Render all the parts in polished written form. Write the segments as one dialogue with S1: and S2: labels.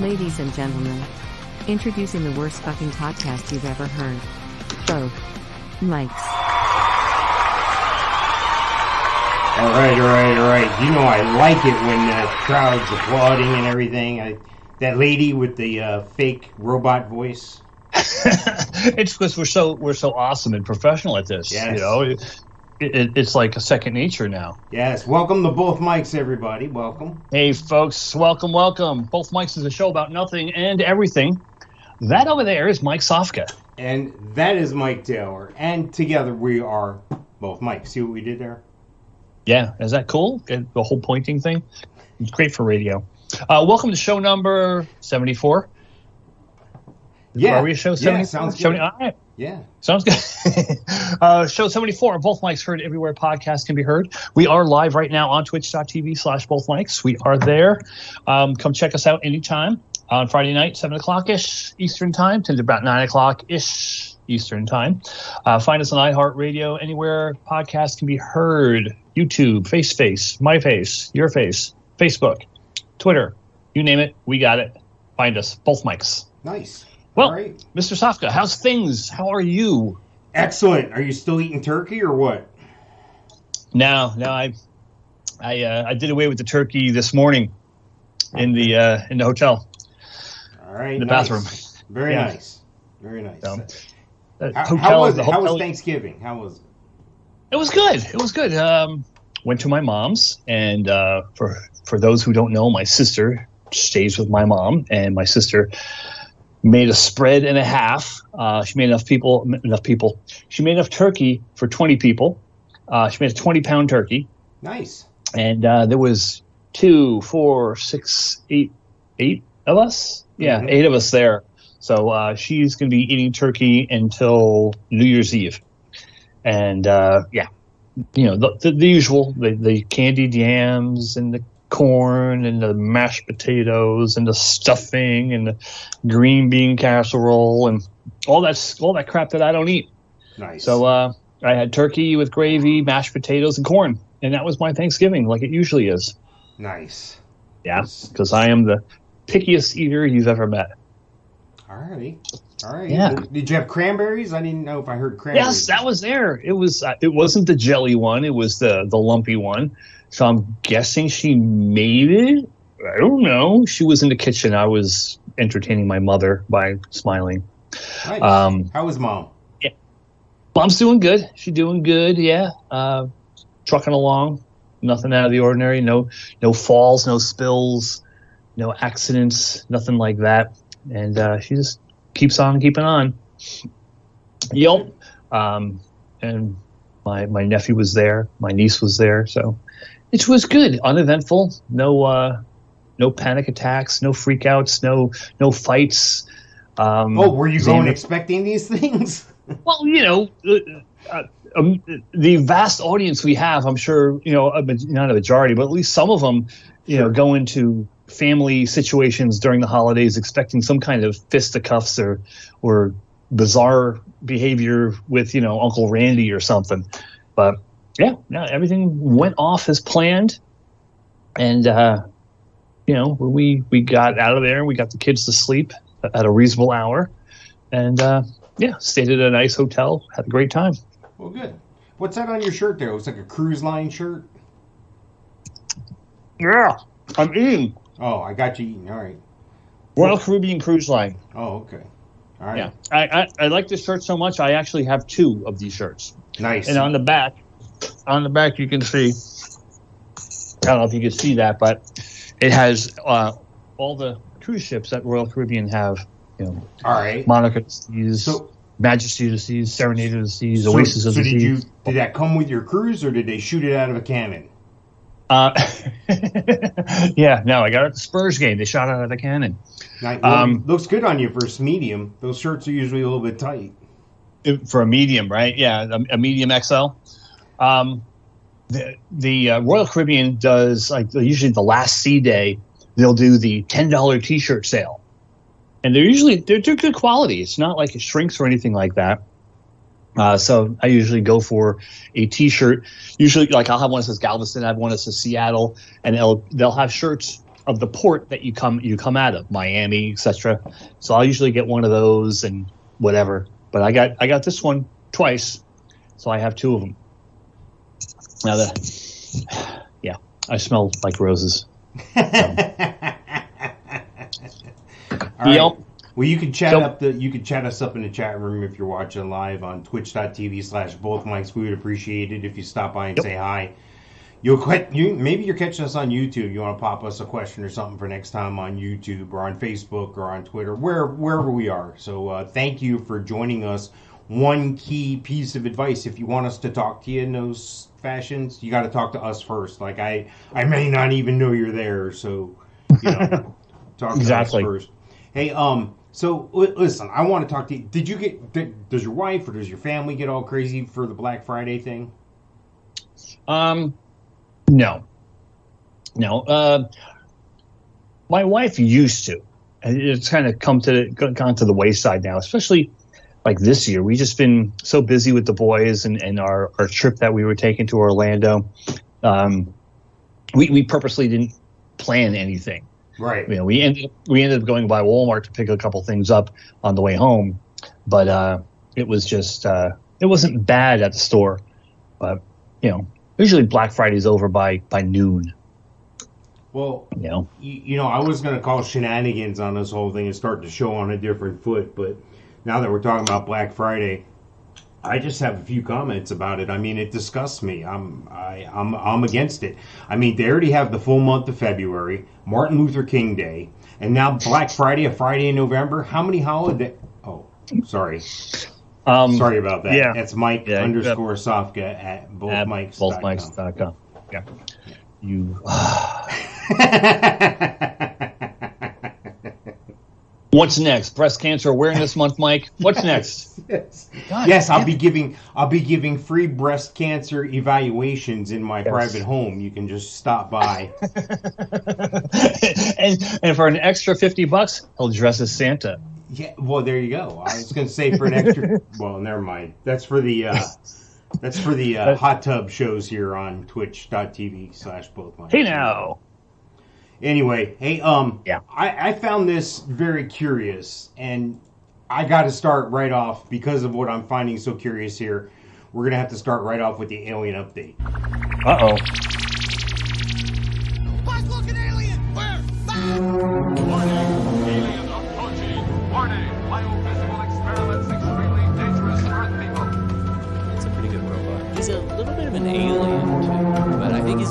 S1: Ladies and gentlemen, introducing the worst fucking podcast you've ever heard. Both mics.
S2: All right. You know I like it when the crowd's applauding and everything. That lady with the fake robot voice.
S3: It's because we're so awesome and professional at this.
S2: Yes.
S3: You know, it's like a second nature now.
S2: Yes. Welcome to Both Mics, everybody. Welcome.
S3: Hey, folks. Welcome. Both Mics is a show about nothing and everything. That over there is Mike Sofka.
S2: And that is Mike Taylor. And together we are Both Mics. See what we did there?
S3: Yeah. Is that cool? The whole pointing thing? It's great for radio. Welcome to show number 74.
S2: Yeah.
S3: Are we a show 74?
S2: Yeah, sounds good.
S3: All right.
S2: Yeah.
S3: Sounds good. Show 74. Both Mics heard everywhere podcasts can be heard. We are live right now on twitch.tv/Both Mics. We are there. Come check us out anytime on Friday night, 7 o'clock-ish Eastern time to about 9 o'clock-ish Eastern time. Find us on iHeartRadio, anywhere podcasts can be heard. YouTube, FaceFace, My Face, Your Face, Facebook, Twitter, you name it, we got it. Find us, Both Mics.
S2: Nice.
S3: Well,
S2: all right.
S3: Mr. Sofka, how's things? How are you?
S2: Excellent. Are you still eating turkey or what?
S3: No. I did away with the turkey this morning in the hotel.
S2: All right.
S3: In the
S2: nice.
S3: bathroom.
S2: Very
S3: Yeah.
S2: nice. Very nice.
S3: How
S2: was it? How was Thanksgiving? How was it?
S3: It was good. Went to my mom's, and for those who don't know, my sister stays with my mom, and my sister made a spread and a half. She made enough people. She made enough turkey for 20 people. She made a 20-pound turkey.
S2: Nice.
S3: And there was 2, 4, 6, 8 of us. Yeah,
S2: Mm-hmm.
S3: 8 of us there. So she's going to be eating turkey until New Year's Eve. And you know, the usual, the candied yams and the corn and the mashed potatoes and the stuffing and the green bean casserole and all that crap that I don't eat.
S2: Nice.
S3: So I had turkey with gravy, mashed potatoes, and corn, and that was my Thanksgiving, like it usually is.
S2: Nice.
S3: Yeah, because I am the pickiest eater you've ever met.
S2: All right.
S3: Yeah.
S2: Did you have cranberries? I didn't know if I heard cranberries.
S3: Yes, that was there. It was. It wasn't the jelly one. It was the lumpy one. So I'm guessing she made it. I don't know. She was in the kitchen. I was entertaining my mother by smiling.
S2: Nice. How was Mom?
S3: Yeah, Mom's doing good. She's doing good. Yeah, trucking along. Nothing out of the ordinary. No falls. No spills. No accidents. Nothing like that. And she just keeps on keeping on. Yep. And my nephew was there. My niece was there. So it was good. Uneventful. No panic attacks. No freakouts. No fights.
S2: Were you going expecting these things?
S3: Well, you know, the vast audience we have, I'm sure, you know, not a majority, but at least some of them, you know, go into family situations during the holidays expecting some kind of fisticuffs or bizarre behavior with, you know, Uncle Randy or something. But yeah, everything went off as planned. And, you know, we got out of there and we got the kids to sleep at a reasonable hour. And, stayed at a nice hotel, had a great time.
S2: Well, good. What's that on your shirt there? It looks like a cruise line shirt.
S3: Yeah, I'm eating.
S2: Oh, I got you eating. All right.
S3: Royal Caribbean Cruise Line.
S2: Oh, okay. All right.
S3: Yeah, I like this shirt so much. I actually have 2 of these shirts.
S2: Nice.
S3: And on the back you can see. I don't know if you can see that, but it has all the cruise ships that Royal Caribbean have. You know,
S2: all right.
S3: Monarch of the Seas, Majesty of the Seas, Serenade of the Seas, Oasis of the Seas.
S2: Did that come with your cruise, or did they shoot it out of a cannon?
S3: Yeah, no, I got it at the Spurs game. They shot out of the cannon.
S2: Looks good on you for a medium. Those shirts are usually a little bit tight.
S3: For a medium, right? Yeah, a medium XL. The Royal Caribbean does, like, usually the last sea day, they'll do the $10 T-shirt sale. And they're good quality. It's not like it shrinks or anything like that. So I usually go for a T-shirt. Usually, like, I'll have one that says Galveston, I have one that says Seattle, and they'll have shirts of the port that you come out of, Miami, etc. So I'll usually get one of those and whatever. But I got this one twice, so I have two of them. Now yeah, I smell like roses. So.
S2: All right.
S3: Yep.
S2: Well, you can chat us up in the chat room if you're watching live on twitch.tv/bothmikes. We would appreciate it if you stop by and say hi. Maybe you're catching us on YouTube. You want to pop us a question or something for next time on YouTube or on Facebook or on Twitter, wherever we are. So thank you for joining us. One key piece of advice: if you want us to talk to you in those fashions, you got to talk to us first. Like I may not even know you're there, so talk to us first. Hey, so listen, I want to talk to you. Does your wife or does your family get all crazy for the Black Friday thing?
S3: No. My wife used to, and it's kind of gone to the wayside now, especially like this year. We've just been so busy with the boys and our trip that we were taking to Orlando. We purposely didn't plan anything.
S2: Right.
S3: We ended up going by Wal Mart to pick a couple things up on the way home, but it was just it wasn't bad at the store, but usually Black Friday's over by noon.
S2: Well, I was going to call shenanigans on this whole thing and start the show on a different foot, but now that we're talking about Black Friday, I just have a few comments about it. I mean, it disgusts me. I'm against it. I mean, they already have the full month of February, Martin Luther King Day, and now Black Friday, a Friday in November. How many holidays? Oh, sorry. Sorry about that.
S3: Yeah.
S2: That's Mike underscore Sofka at bothmikes.com.
S3: Yeah. You. What's next? Breast Cancer Awareness Month, Mike. What's next?
S2: Yes, I'll be giving free breast cancer evaluations in my private home. You can just stop by.
S3: and for an extra $50, he'll dress as Santa.
S2: Yeah, well, there you go. I was going to say for an extra. Well, never mind. That's for the hot tub shows here on twitch.tv/bothmikes.
S3: Hey now.
S2: Anyway, hey, I found this very curious, and I got to start right off because of what I'm finding so curious here. We're gonna have to start right off with the alien update.
S3: Uh-oh.
S4: Bug-looking alien! Where?
S5: Warning! Aliens approaching! Warning! Biophysical experiments extremely dangerous for Earth people.
S6: It's a pretty good robot. He's a little bit of an alien, too, but I think he's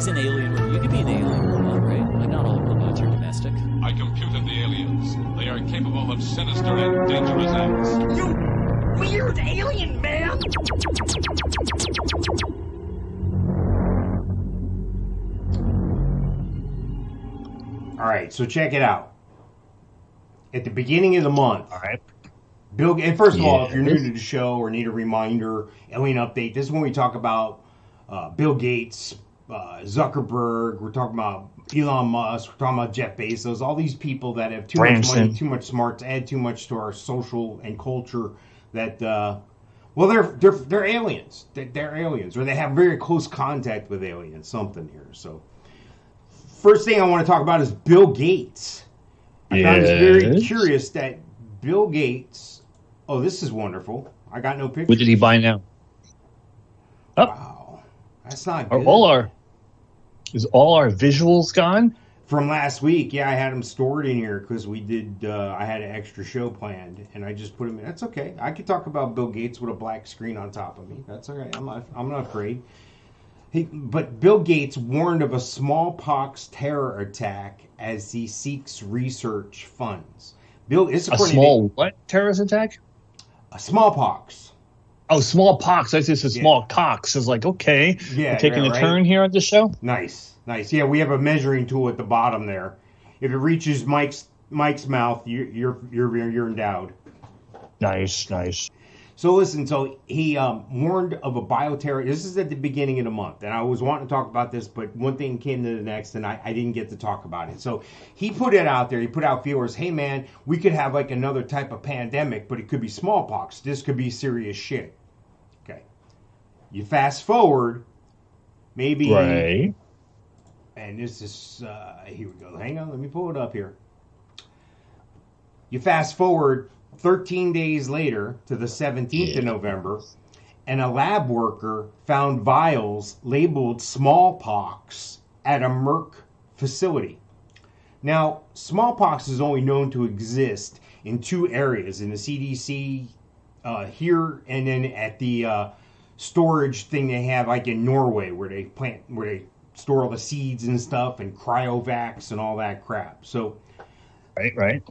S6: an alien. You could be an alien robot, right? Like, not all robots are domestic.
S5: I computed the aliens. They are capable of sinister and dangerous acts.
S4: You weird alien man!
S2: All right, so check it out. At the beginning of the month,
S3: All right.
S2: and first of all, if you're new to the show or need a reminder, alien update, this is when we talk about Bill Gates, Zuckerberg, we're talking about Elon Musk, we're talking about Jeff Bezos, all these people that have too much money, too much smarts, add too much to our social and culture that, they're aliens. They're aliens, or they have very close contact with aliens, something here. So, first thing I want to talk about is Bill Gates. I found it very curious that Bill Gates, this is wonderful. I got no picture.
S3: What did he buy now? Oh.
S2: Wow. That's not good.
S3: Is all our visuals gone?
S2: From last week, yeah, I had them stored in here because we did. I had an extra show planned, and I just put them in. That's okay. I could talk about Bill Gates with a black screen on top of me. That's all right. I'm not afraid. But Bill Gates warned of a smallpox terror attack as he seeks research funds.
S3: What terrorist attack?
S2: A smallpox.
S3: Oh, smallpox. I just said small cocks. I was like, okay, we're taking a turn here at the show.
S2: Nice. Yeah, we have a measuring tool at the bottom there. If it reaches Mike's mouth, you're endowed.
S3: Nice.
S2: So listen, he warned of a bioterror. This is at the beginning of the month, and I was wanting to talk about this, but one thing came to the next, and I didn't get to talk about it. So he put it out there. He put out feelers. Hey, man, we could have like another type of pandemic, but it could be smallpox. This could be serious shit. Okay. You fast forward, maybe and this is, here we go. Hang on, let me pull it up here. You fast forward 13 days later to the 17th of November, and a lab worker found vials labeled smallpox at a Merck facility. Now, smallpox is only known to exist in two areas, in the CDC here, and then at the storage thing they have, like in Norway, where they store all the seeds and stuff, and cryovacs and all that crap. So,
S3: Right.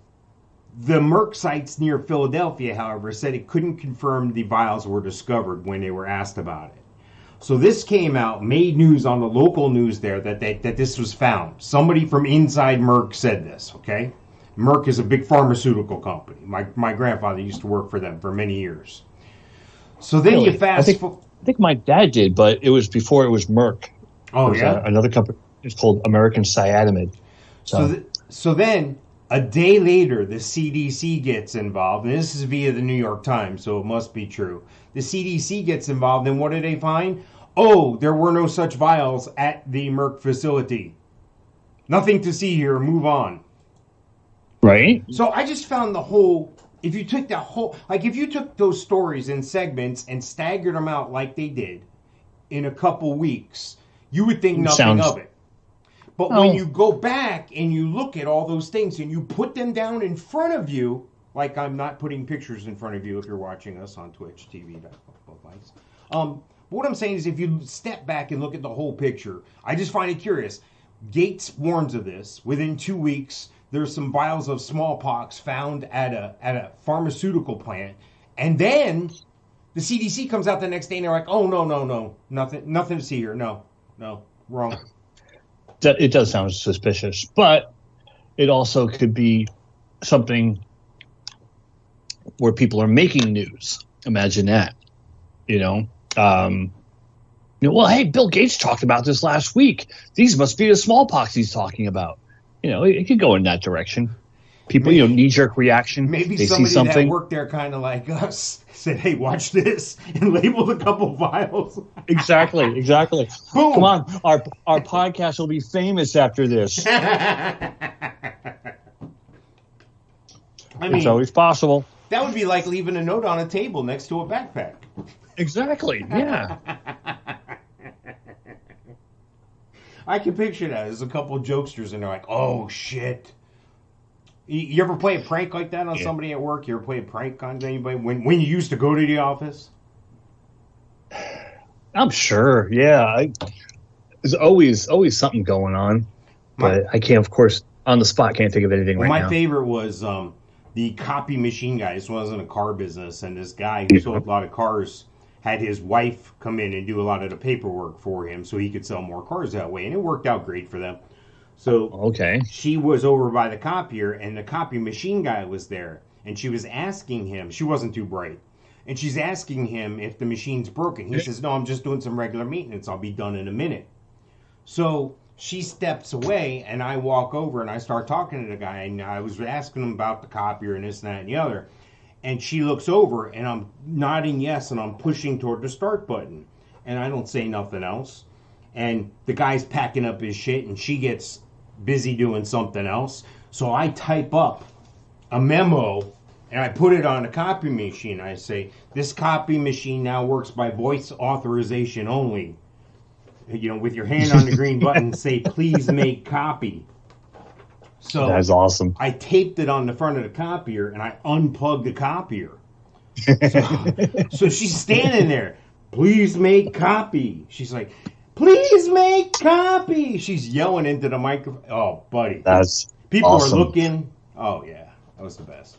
S2: the Merck sites near Philadelphia, however, said it couldn't confirm the vials were discovered when they were asked about it. So this came out, made news on the local news there that this was found. Somebody from inside Merck said this, okay? Merck is a big pharmaceutical company. My grandfather used to work for them for many years. So then
S3: Really?
S2: you fast...
S3: I think my dad did, but it was before it was Merck.
S2: Oh,
S3: There's
S2: yeah?
S3: another company. It's called American Cyanamid.
S2: So then, a day later, the CDC gets involved, and this is via the New York Times, so it must be true. The CDC gets involved, and what do they find? Oh, there were no such vials at the Merck facility. Nothing to see here. Move on.
S3: Right?
S2: So I just found the whole... If you took if you took those stories in segments and staggered them out like they did in a couple weeks, you would think nothing of it. But when you go back and you look at all those things and you put them down in front of you, like I'm not putting pictures in front of you if you're watching us on Twitch TV. What I'm saying is if you step back and look at the whole picture, I just find it curious. Gates warns of this. Within 2 weeks, there's some vials of smallpox found at a pharmaceutical plant. And then the CDC comes out the next day and they're like, oh, no, nothing to see here. No, wrong.
S3: It does sound suspicious, but it also could be something where people are making news. Imagine that, well, hey, Bill Gates talked about this last week. These must be the smallpox he's talking about. It could go in that direction. People, knee-jerk reaction.
S2: Maybe
S3: they
S2: somebody
S3: see something.
S2: that worked there kind of like us said, hey, watch this, and labeled a couple vials.
S3: Exactly.
S2: Boom.
S3: Come on, our podcast will be famous after this. It's always possible.
S2: That would be like leaving a note on a table next to a backpack.
S3: Exactly, yeah.
S2: I can picture that. There's a couple of jokesters, and they're like, oh, shit. You ever play a prank like that on somebody at work? You ever play a prank on anybody when you used to go to the office?
S3: I'm sure, yeah. There's always something going on, but I can't, of course, on the spot, can't think of anything right now.
S2: My favorite was the copy machine guy. This was in a car business, and this guy who sold a lot of cars had his wife come in and do a lot of the paperwork for him so he could sell more cars that way, and it worked out great for them. So she was over by the copier, and the copy machine guy was there, and she was asking him. She wasn't too bright. And she's asking him if the machine's broken. He says, no, I'm just doing some regular maintenance. I'll be done in a minute. So she steps away, and I walk over, and I start talking to the guy, and I was asking him about the copier and this and that and the other. And she looks over, and I'm nodding yes, and I'm pushing toward the start button. And I don't say nothing else. And the guy's packing up his shit, and she gets busy doing something else. So I type up a memo, and I put it on a copy machine. I say, this copy machine now works by voice authorization only. With your hand on the green button, say, please make copy. So
S3: that's awesome.
S2: I taped it on the front of the copier, and I unplugged the copier. So she's standing there. Please make copy. She's like, please make copy. She's yelling into the microphone. Oh, buddy.
S3: That's
S2: People
S3: awesome.
S2: are looking. Oh, yeah. That was the best.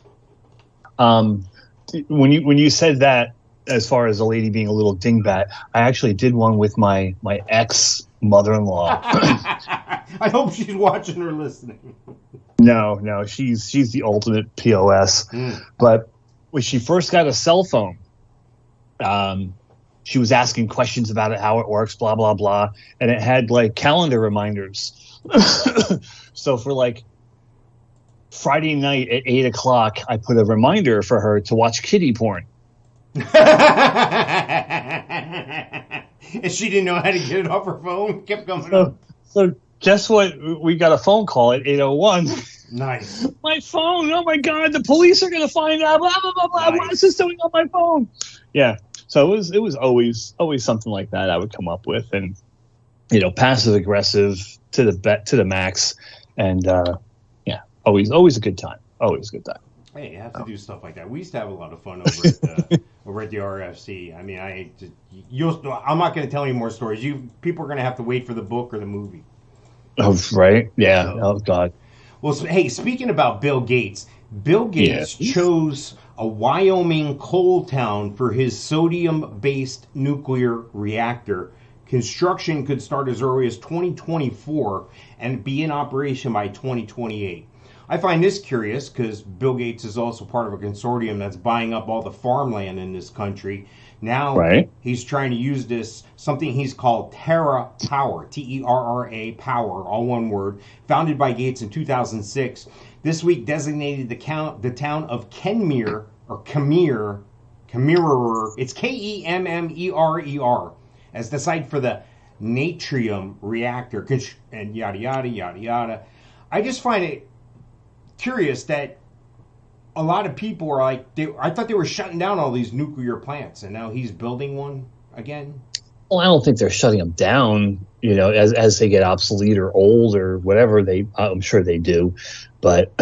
S3: When you said that, as far as a lady being a little dingbat, I actually did one with my ex mother-in-law.
S2: I hope she's watching or listening.
S3: No, she's the ultimate POS. But when she first got a cell phone, she was asking questions about it, how it works, blah blah blah, and it had like calendar reminders. So for like Friday night at 8:00, I put a reminder for her to watch kiddie porn.
S2: And she didn't know how to get it off her phone. Kept coming up.
S3: So guess what? We got a phone call at 8:01.
S2: Nice.
S3: My phone! Oh my God! The police are gonna find out! Blah blah blah blah!
S2: Nice.
S3: What is this doing on my phone? Yeah. So it was always something like that I would come up with, and passive aggressive to the max, and always a good time. Always a good time.
S2: Hey, you have to do stuff like that. We used to have a lot of fun over at the RFC. I mean, I'm not going to tell any more stories. People are going to have to wait for the book or the movie.
S3: Oh, right. Yeah. Oh God.
S2: Well, hey, speaking about Bill Gates chose a Wyoming coal town for his sodium-based nuclear reactor. Construction could start as early as 2024 and be in operation by 2028. I find this curious because Bill Gates is also part of a consortium that's buying up all the farmland in this country. Now he's trying to use this, something he's called Terra Power, Terra Power, all one word, founded by Gates in 2006. This week designated the town of Kenmare, or Kemmerer, it's Kemmerer, as the site for the natrium reactor, and yada, yada, yada, yada. I just find it curious that a lot of people are like, I thought they were shutting down all these nuclear plants, and now he's building one again.
S3: Well, I don't think they're shutting them down, as they get obsolete or old or whatever. I'm sure they do. But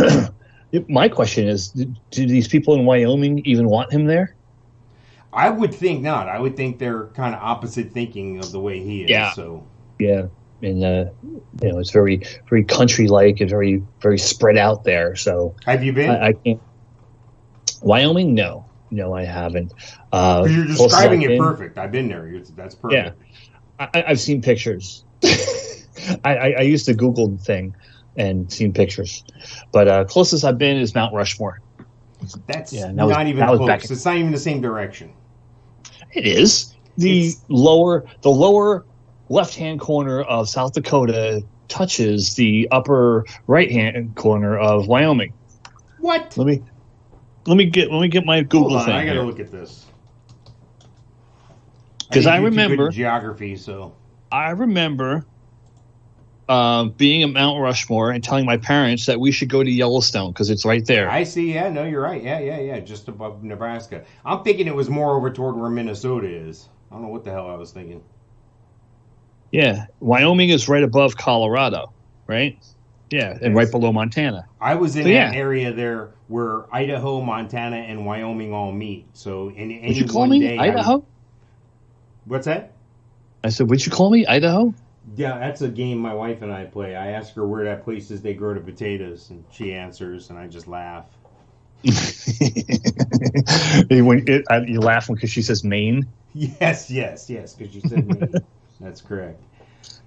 S3: my question is, do these people in Wyoming even want him there?
S2: I would think not. I would think they're kind of opposite thinking of the way he is.
S3: Yeah.
S2: So.
S3: Yeah. And, it's very, very country-like and very, very spread out there. So
S2: have you been?
S3: I can't. Wyoming? No, I haven't.
S2: You're describing it perfect. I've been there. That's perfect.
S3: Yeah, I've seen pictures. I used to Google the thing and seen pictures, but closest I've been is Mount Rushmore.
S2: That's not even close. It's not even the same direction.
S3: It is. The lower left-hand corner of South Dakota touches the upper right-hand corner of Wyoming.
S2: What?
S3: Let me get my Google thing.
S2: I gotta look at this.
S3: Because I remember
S2: geography. So
S3: I remember being at Mount Rushmore and telling my parents that we should go to Yellowstone because it's right there.
S2: I see. Yeah, no, you're right. Yeah. Just above Nebraska. I'm thinking it was more over toward where Minnesota is. I don't know what the hell I was thinking.
S3: Yeah, Wyoming is right above Colorado, right? Yeah, and right below Montana.
S2: I was in that area there where Idaho, Montana, and Wyoming all meet. So in any
S3: would you call me
S2: day,
S3: Idaho?
S2: What's that?
S3: I said, would you call me Idaho?
S2: Yeah, that's a game my wife and I play. I ask her where that place is they grow the potatoes, and she answers, and I just laugh.
S3: You laugh because she says Maine?
S2: Yes, because she said Maine. That's correct.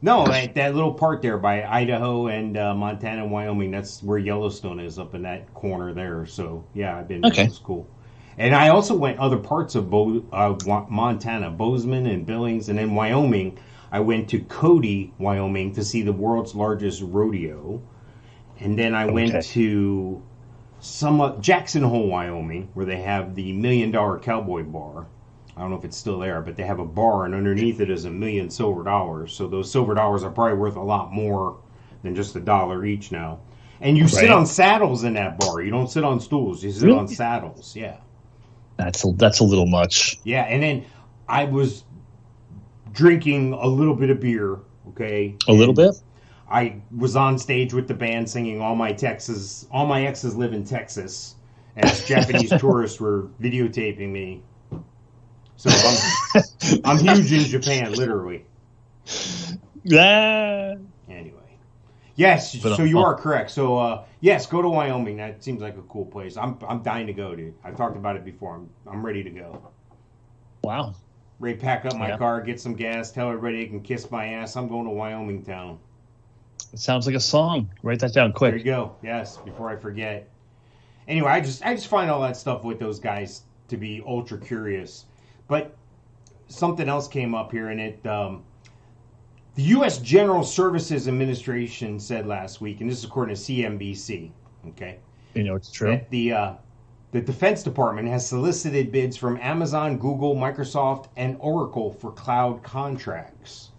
S2: No, that little part there by Idaho and Montana and Wyoming, that's where Yellowstone is, up in that corner there. So, yeah, I've been there. It was cool. And I also went other parts of Montana, Bozeman and Billings, and then Wyoming. I went to Cody, Wyoming, to see the world's largest rodeo. And then I went to Jackson Hole, Wyoming, where they have the $1 Million Cowboy Bar. I don't know if it's still there, but they have a bar, and underneath it is $1 million silver dollars. So those silver dollars are probably worth a lot more than just $1 each now. And you sit on saddles in that bar. You don't sit on stools. You sit on saddles. Yeah.
S3: That's a little much.
S2: Yeah, and then I was drinking a little bit of beer. Okay.
S3: A little bit.
S2: I was on stage with the band singing "All My Exes Live in Texas," as Japanese tourists were videotaping me. So I'm huge in Japan, literally.
S3: Yeah.
S2: Anyway, yes. So you are correct. So yes, go to Wyoming. That seems like a cool place. I'm dying to go, dude. I've talked about it before. I'm ready to go.
S3: Wow.
S2: Ready to pack up my car, get some gas, tell everybody they can kiss my ass. I'm going to Wyoming town.
S3: It sounds like a song. Write that down quick.
S2: There you go. Yes, before I forget. Anyway, I just find all that stuff with those guys to be ultra curious. But something else came up here, and the U.S. General Services Administration said last week, and this is according to CNBC, okay?
S3: It's true.
S2: That the Defense Department has solicited bids from Amazon, Google, Microsoft, and Oracle for cloud contracts.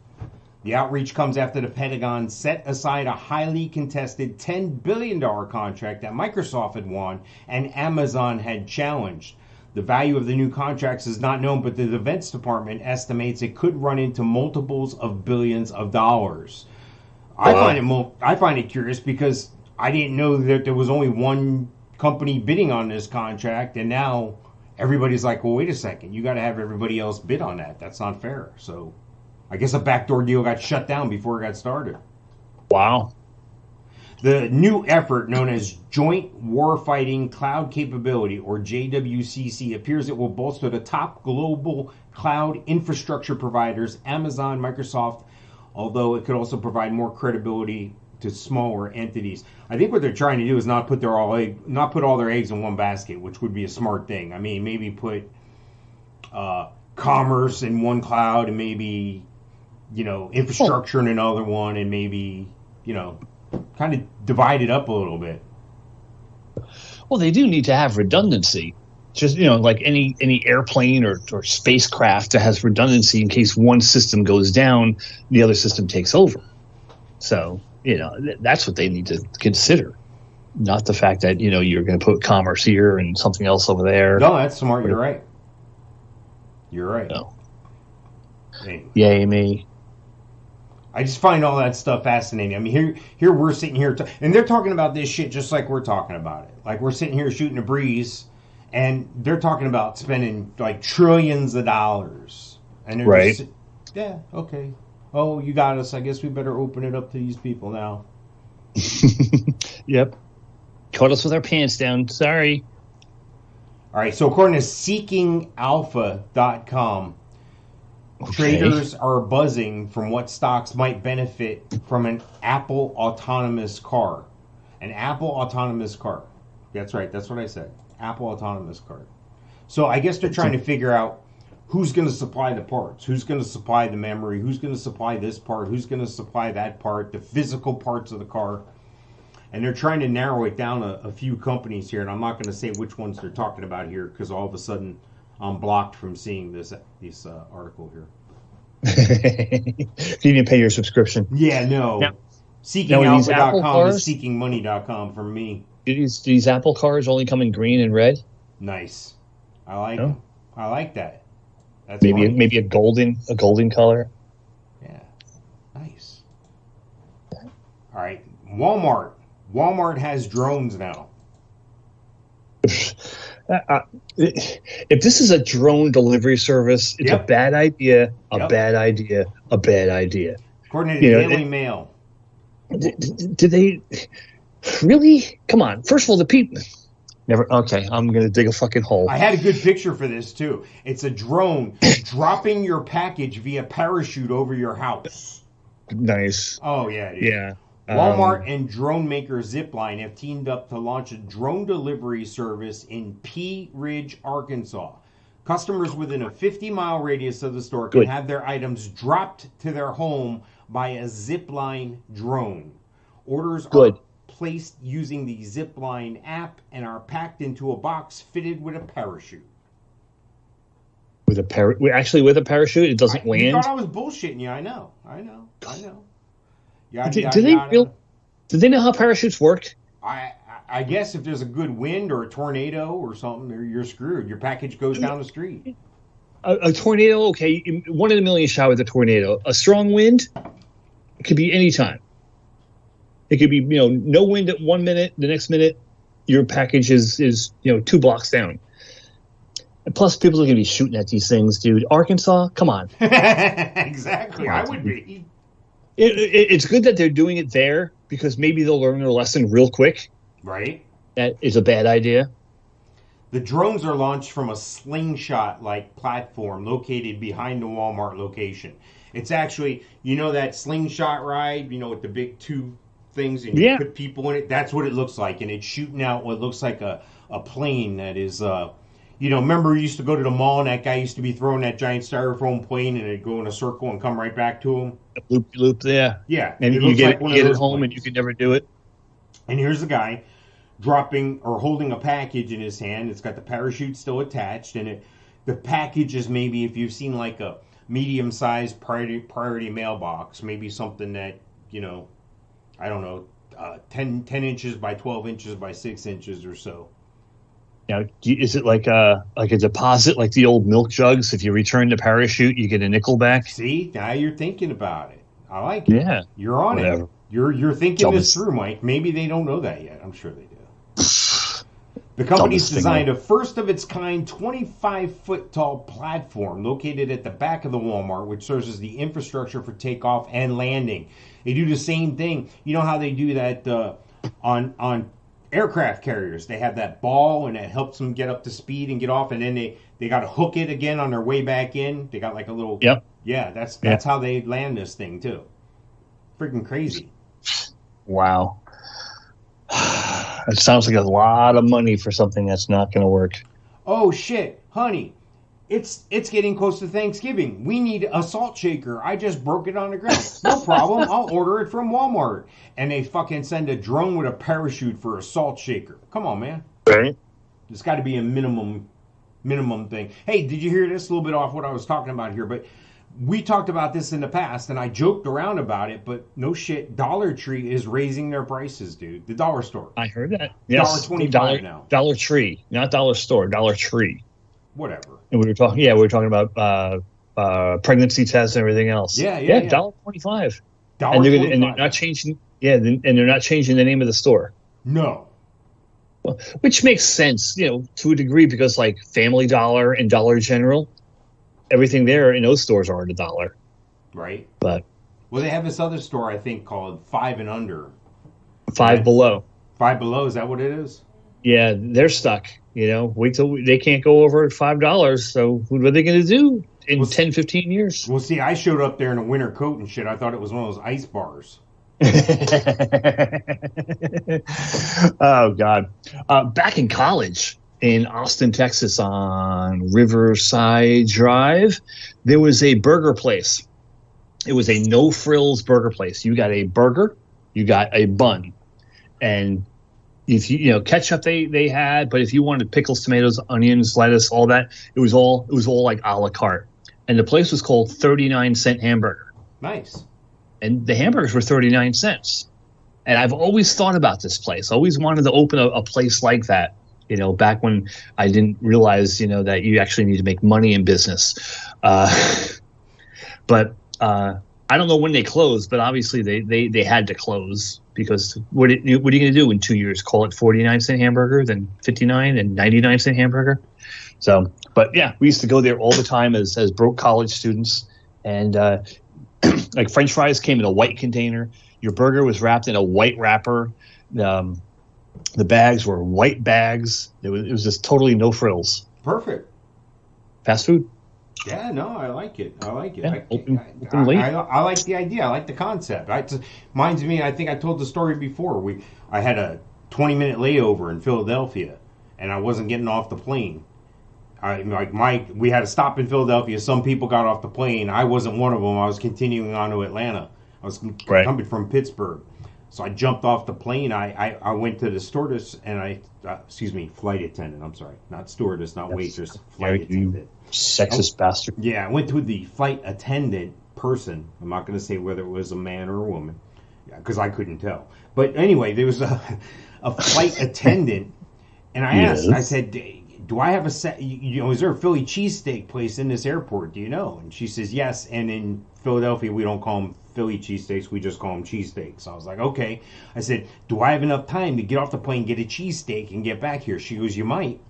S2: The outreach comes after the Pentagon set aside a highly contested $10 billion contract that Microsoft had won and Amazon had challenged. The value of the new contracts is not known, but the Defense Department estimates it could run into multiples of billions of dollars. I find it curious because I didn't know that there was only one company bidding on this contract, and now everybody's like, well, wait a second, you got to have everybody else bid on that. That's not fair. So I guess a backdoor deal got shut down before it got started.
S3: Wow.
S2: The new effort, known as Joint Warfighting Cloud Capability, or JWCC, appears it will bolster the top global cloud infrastructure providers, Amazon, Microsoft, although it could also provide more credibility to smaller entities. I think what they're trying to do is not put all their eggs in one basket, which would be a smart thing. I mean, maybe put commerce in one cloud, and maybe infrastructure in another one, and maybe kind of divide it up a little bit.
S3: Well, they do need to have redundancy. Just like any airplane or spacecraft that has redundancy in case one system goes down, the other system takes over. So that's what they need to consider, not the fact that you're going to put commerce here and something else over there.
S2: No, that's smart. You're right. You're right.
S3: No.
S2: Anyway.
S3: Yay me.
S2: I just find all that stuff fascinating. I mean, here we're sitting here, and they're talking about this shit just like we're talking about it. Like we're sitting here shooting a breeze, and they're talking about spending like trillions of dollars. And they're
S3: right.
S2: Just, yeah, okay. Oh, you got us. I guess we better open it up to these people now.
S3: Yep. Caught us with our pants down. Sorry.
S2: All right, so according to SeekingAlpha.com, traders are buzzing from what stocks might benefit from an Apple autonomous car. An Apple autonomous car. That's right. That's what I said. Apple autonomous car. So I guess they're trying to figure out who's going to supply the parts, who's going to supply the memory, who's going to supply this part, who's going to supply that part, the physical parts of the car. And they're trying to narrow it down a few companies here. And I'm not going to say which ones they're talking about here because all of a sudden I'm blocked from seeing this article here.
S3: You didn't pay your subscription.
S2: Yeah, no.
S3: Now,
S2: SeekingAlpha.com is SeekingMoney.com for me.
S3: Do these Apple cars only come in green and red?
S2: Nice. I like them. I like that. That's
S3: maybe a golden color.
S2: Yeah. Nice. All right. Walmart. Walmart has drones now.
S3: If this is a drone delivery service, it's a bad idea. Bad idea. A bad idea.
S2: According to the Daily Mail.
S3: Did they really? Come on. First of all, the people. Never. Okay, I'm gonna dig a fucking hole.
S2: I had a good picture for this too. It's a drone dropping your package via parachute over your house.
S3: Nice.
S2: Oh yeah. Dude.
S3: Yeah.
S2: Walmart and drone maker Zipline have teamed up to launch a drone delivery service in Pea Ridge, Arkansas. Customers within a 50-mile radius of the store can have their items dropped to their home by a Zipline drone. Orders are placed using the Zipline app and are packed into a box fitted with a parachute.
S3: With a parachute, it doesn't land.
S2: You thought I was bullshitting you. I know.
S3: Did they know how parachutes work?
S2: I guess if there's a good wind or a tornado or something, you're screwed. Your package goes down the street.
S3: A tornado, okay, 1 in a million shot with a tornado. A strong wind, it could be any time. It could be, no wind at 1 minute. The next minute, your package is 2 blocks down. And plus, people are going to be shooting at these things, dude. Arkansas, come on.
S2: Exactly, I would be.
S3: It's good that they're doing it there because maybe they'll learn their lesson real quick.
S2: Right.
S3: That is a bad idea.
S2: The drones are launched from a slingshot-like platform located behind the Walmart location. It's actually, that slingshot ride, with the big 2 things and you put people in it. That's what it looks like. And it's shooting out what looks like a plane that is... remember we used to go to the mall and that guy used to be throwing that giant styrofoam plane and it'd go in a circle and come right back to him?
S3: Loop there.
S2: Yeah.
S3: And you get it home and you can never do it.
S2: And here's the guy dropping or holding a package in his hand. It's got the parachute still attached and the package is maybe, if you've seen like a medium-sized priority mailbox, maybe something that, you know, I don't know, 10 inches by 12 inches by 6 inches or so.
S3: Now, is it like a deposit, like the old milk jugs? If you return the parachute, you get a nickel back.
S2: See, now you're thinking about it. I like it.
S3: Yeah,
S2: You're on
S3: whatever.
S2: it. You're thinking this through, Mike. Maybe they don't know that yet. I'm sure they do. The company's designed a first-of-its-kind 25-foot-tall platform located at the back of the Wal Mart, which serves as the infrastructure for takeoff and landing. They do the same thing. You know how they do that on aircraft carriers? They have that ball, and it helps them get up to speed and get off, and then they got to hook it again on their way back in. They got like a little...
S3: Yep.
S2: Yeah, that's how they land this thing, too. Freaking crazy.
S3: Wow. It sounds like a lot of money for something that's not going to work.
S2: Oh shit, honey, it's getting close to Thanksgiving. We need a salt shaker. I just broke it on the ground. No problem. I'll order it from Walmart. And they fucking send a drone with a parachute for a salt shaker. Come on, man.
S3: Right.
S2: There's got to be a minimum thing. Hey, did you hear this? A little bit off what I was talking about here, but we talked about this in the past, and I joked around about it, but no shit, Dollar Tree is raising their prices, dude. The dollar store.
S3: I heard that. Yes.
S2: $1.25 now.
S3: Dollar Tree, not Dollar Store. Dollar Tree.
S2: Whatever.
S3: And we were talking about pregnancy tests and everything else.
S2: Yeah.
S3: $1.25.
S2: $1.25.
S3: And they're not changing. Yeah, and they're not changing the name of the store.
S2: No.
S3: Well, which makes sense, you know, to a degree, because like Family Dollar and Dollar General, everything there in those stores are $1.
S2: Right.
S3: But
S2: well, they have this other store I think called Five and Under.
S3: Five Below.
S2: Five Below, is that what it is?
S3: Yeah, they're stuck. You know, wait till they can't go over $5. So what are they going to do in 10, 15 years?
S2: Well, see, I showed up there in a winter coat and shit. I thought it was one of those ice bars.
S3: Oh God! Back in college in Austin, Texas, on Riverside Drive, there was a burger place. It was a no frills burger place. You got a burger, you got a bun, and if you ketchup they had, but if you wanted pickles, tomatoes, onions, lettuce, all that, it was all like a la carte. And the place was called 39-cent hamburger.
S2: Nice.
S3: And the hamburgers were 39 cents. And I've always thought about this place. I always wanted to open a place like that, back when I didn't realize, that you actually need to make money in business. But I don't know when they closed, but obviously they had to close, because what are you going to do in 2 years? Call it 49-cent hamburger, then 59 and 99-cent hamburger? So, but yeah, we used to go there all the time as broke college students. And like French fries came in a white container. Your burger was wrapped in a white wrapper. The bags were white bags. It was just totally no frills.
S2: Perfect.
S3: Fast food.
S2: Yeah, no, I like it.
S3: Yeah,
S2: I like the idea. I like the concept. It reminds me, I think I told the story before. I had a 20-minute layover in Philadelphia, and I wasn't getting off the plane. We had to stop in Philadelphia. Some people got off the plane. I wasn't one of them. I was continuing on to Atlanta. I was coming from Pittsburgh. So I jumped off the plane. I went to the stewardess and flight attendant. I'm sorry. Not stewardess, not waitress. Flight attendant.
S3: Sexist bastard.
S2: Yeah, I went to the flight attendant person. I'm not going to say whether it was a man or a woman, because I couldn't tell. But anyway, there was a flight attendant, and I asked, I said, do I have a set? Is there a Philly cheesesteak place in this airport? Do you know? And she says yes. And in Philadelphia, we don't call them Philly cheesesteaks. We just call them cheesesteaks. I was like, okay. I said, do I have enough time to get off the plane, get a cheesesteak, and get back here? She goes, you might.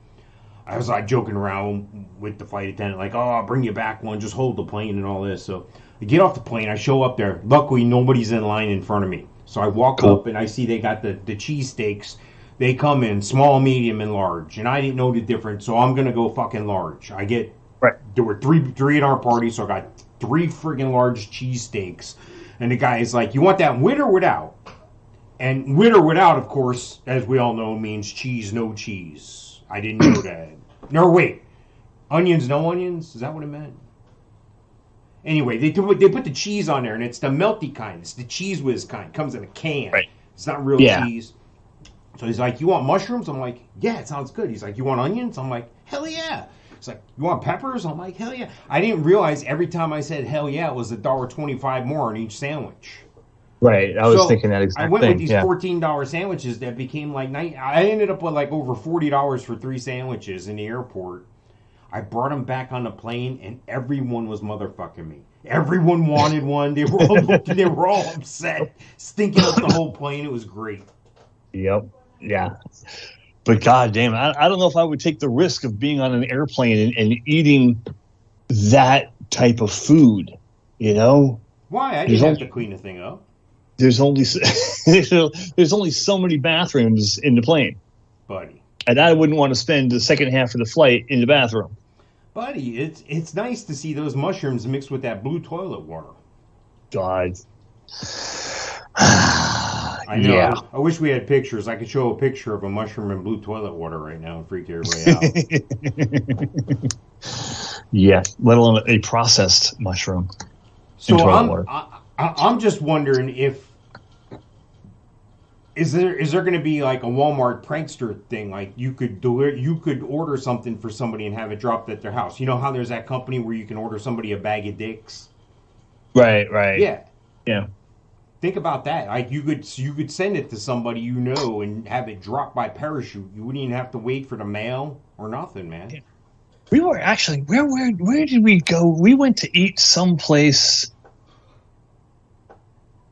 S2: I was like joking around with the flight attendant, like, oh, I'll bring you back one. Just hold the plane and all this. So I get off the plane. I show up there. Luckily, nobody's in line in front of me. So I walk up and I see they got the cheesesteaks. They come in small, medium, and large, and I didn't know the difference, so I'm gonna go fucking large. There were three at our party, so I got 3 friggin' large cheesesteaks, and the guy is like, "You want that with or without?" And with or without, of course, as we all know, means cheese, no cheese. I didn't know that. No, wait, onions, no onions. Is that what it meant? Anyway, they put the cheese on there, and it's the melty kind. It's the Cheese Whiz kind. It comes in a can.
S3: Right.
S2: It's not real cheese. So he's like, you want mushrooms? I'm like, yeah, it sounds good. He's like, you want onions? I'm like, hell yeah. It's like, you want peppers? I'm like, hell yeah. I didn't realize every time I said hell yeah, it was $1.25 more on each sandwich.
S3: Right. I was thinking that exact thing.
S2: I went with these $14 sandwiches that became like I ended up with like over $40 for 3 sandwiches in the airport. I brought them back on the plane, and everyone was motherfucking me. Everyone wanted one. They were all upset, stinking up the whole plane. It was great.
S3: Yep. Yeah. But god damn, I don't know if I would take the risk of being on an airplane and eating that type of food. You know?
S2: Why? I didn't have to clean the thing up.
S3: There's only there's only so many bathrooms in the plane,
S2: buddy.
S3: And I wouldn't want to spend the second half of the flight in the bathroom.
S2: Buddy, it's nice to see those mushrooms mixed with that blue toilet water.
S3: God.
S2: I know.
S3: Yeah.
S2: I wish we had pictures. I could show a picture of a mushroom and blue toilet water right now and freak everybody out.
S3: Yeah, let alone a processed mushroom.
S2: So I'm just wondering if is there going to be like a Walmart prankster thing, like you could order something for somebody and have it dropped at their house. You know how there's that company where you can order somebody a bag of dicks?
S3: Right.
S2: Yeah. Think about that. Like you could send it to somebody you know and have it dropped by parachute. You wouldn't even have to wait for the mail or nothing, man.
S3: Yeah. We were actually where did we go? We went to eat someplace.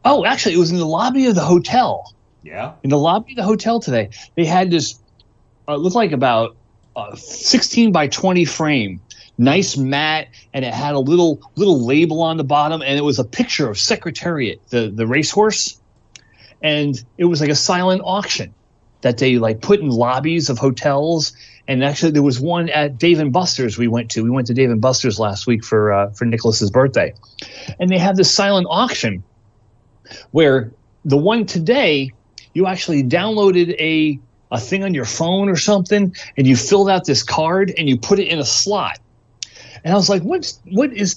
S3: Oh, actually, it was in the lobby of the hotel.
S2: Yeah. In
S3: the lobby of the hotel today, they had this looked like about 16 by 20 frame, nice mat, and it had a little label on the bottom, and it was a picture of Secretariat, the racehorse, and it was like a silent auction that they like put in lobbies of hotels. And actually, there was one at Dave & Buster's we went to. We went to Dave & Buster's last week for Nicholas's birthday, and they had this silent auction where the one today, you actually downloaded a thing on your phone or something, and you filled out this card and you put it in a slot. And I was like, what is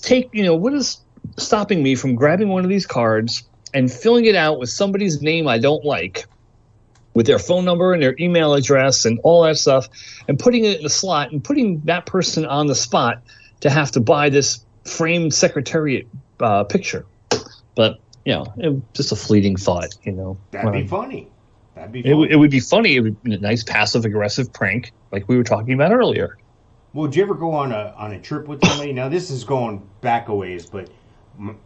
S3: stopping me from grabbing one of these cards and filling it out with somebody's name I don't like, with their phone number and their email address and all that stuff, and putting it in the slot and putting that person on the spot to have to buy this framed Secretariat picture. But just a fleeting thought,
S2: That'd be funny. That'd be funny.
S3: It would be funny. It would be a nice passive-aggressive prank like we were talking about earlier.
S2: Well, did you ever go on a trip with somebody? Now, this is going back a ways, but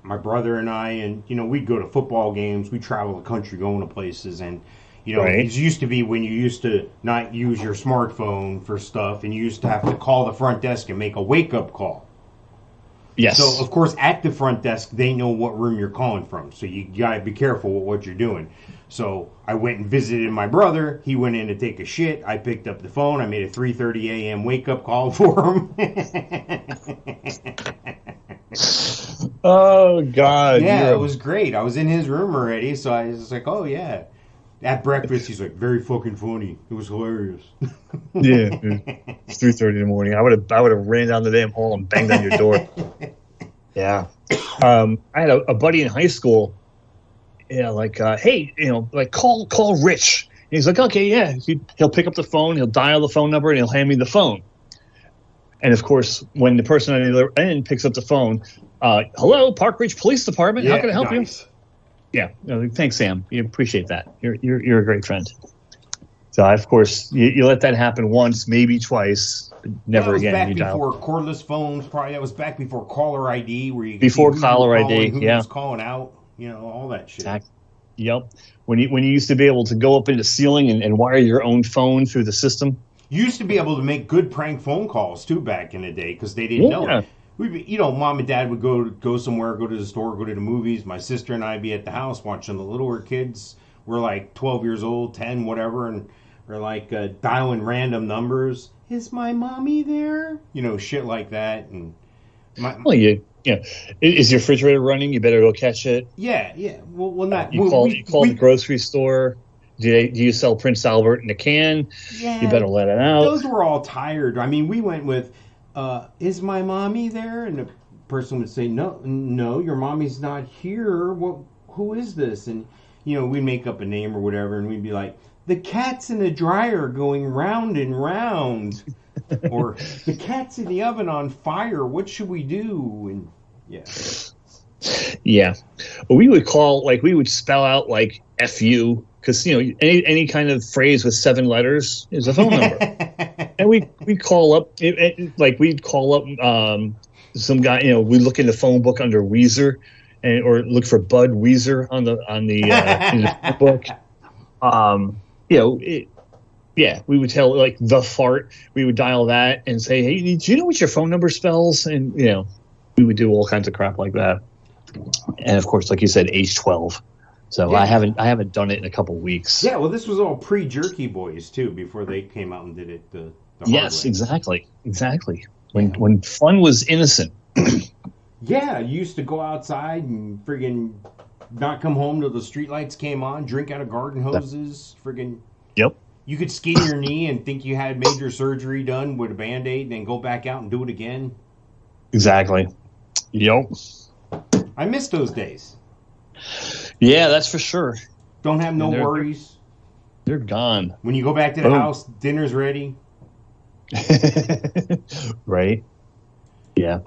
S2: my brother and I, and, we'd go to football games. We'd travel the country going to places, and,
S3: right.
S2: It used to be when you used to not use your smartphone for stuff, and you used to have to call the front desk and make a wake-up call.
S3: Yes.
S2: So, of course, at the front desk, they know what room you're calling from. So you got to be careful with what you're doing. So I went and visited my brother. He went in to take a shit. I picked up the phone. I made a 3:30 a.m. wake-up call for him.
S3: Oh, God.
S2: Yeah, it was great. I was in his room already, so I was like, oh, yeah. At breakfast, he's like, very fucking funny. It was hilarious.
S3: Yeah, it's 3:30 in the morning. I would have ran down the damn hall and banged on your door. Yeah. I had a buddy in high school. Hey, call Rich. And he's like, okay, yeah. He'll pick up the phone, he'll dial the phone number, and he'll hand me the phone. And of course, when the person on the other end picks up the phone, hello, Park Ridge Police Department. How can I help you? Yeah. Thanks, Sam. You appreciate that. You're a great friend. So, of course, you let that happen once, maybe twice, but never again.
S2: That was back before cordless phones. Probably that was back before caller ID, where you
S3: before caller ID,
S2: who was calling out, all that shit.
S3: Yep. When you used to be able to go up in the ceiling and wire your own phone through the system.
S2: You used to be able to make good prank phone calls too back in the day because they didn't know it. Mom and Dad would go somewhere, go to the store, go to the movies. My sister and I'd be at the house watching the littler kids. We're like 12 years old, 10, whatever, and we're like dialing random numbers. Is my mommy there? Shit like that. And
S3: is your refrigerator running? You better go catch it.
S2: Yeah. Well, not.
S3: You call the grocery store. Do you sell Prince Albert in a can?
S2: Yeah.
S3: You better let it out.
S2: Those were all tired. I mean, we went with, is my mommy there? And the person would say, no, your mommy's not here. Who is this? And, we'd make up a name or whatever, and we'd be like, the cat's in the dryer going round and round. Or the cat's in the oven on fire. What should we do? And yeah.
S3: Yeah. Well, we would spell out like FU, because, any kind of phrase with 7 letters is a phone number. And we'd call up, some guy, we look in the phone book under Weezer, or look for Bud Weezer on the in the phone book. We would tell, like, the fart. We would dial that and say, hey, do you know what your phone number spells? And, we would do all kinds of crap like that. And of course, like you said, age 12. So yeah. I haven't done it in a couple weeks.
S2: Yeah, well, this was all pre-Jerky Boys too, before they came out and did it the
S3: yes,
S2: hard way.
S3: exactly. When fun was innocent.
S2: Yeah, you used to go outside and friggin' not come home till the streetlights came on, drink out of garden hoses, friggin'.
S3: Yep.
S2: You could skin your knee and think you had major surgery done with a Band-Aid, and then go back out and do it again.
S3: Exactly. Yep.
S2: I miss those days.
S3: Yeah, that's for sure.
S2: Don't have no worries.
S3: They're gone.
S2: When you go back to the house, dinner's ready.
S3: Right? Yeah.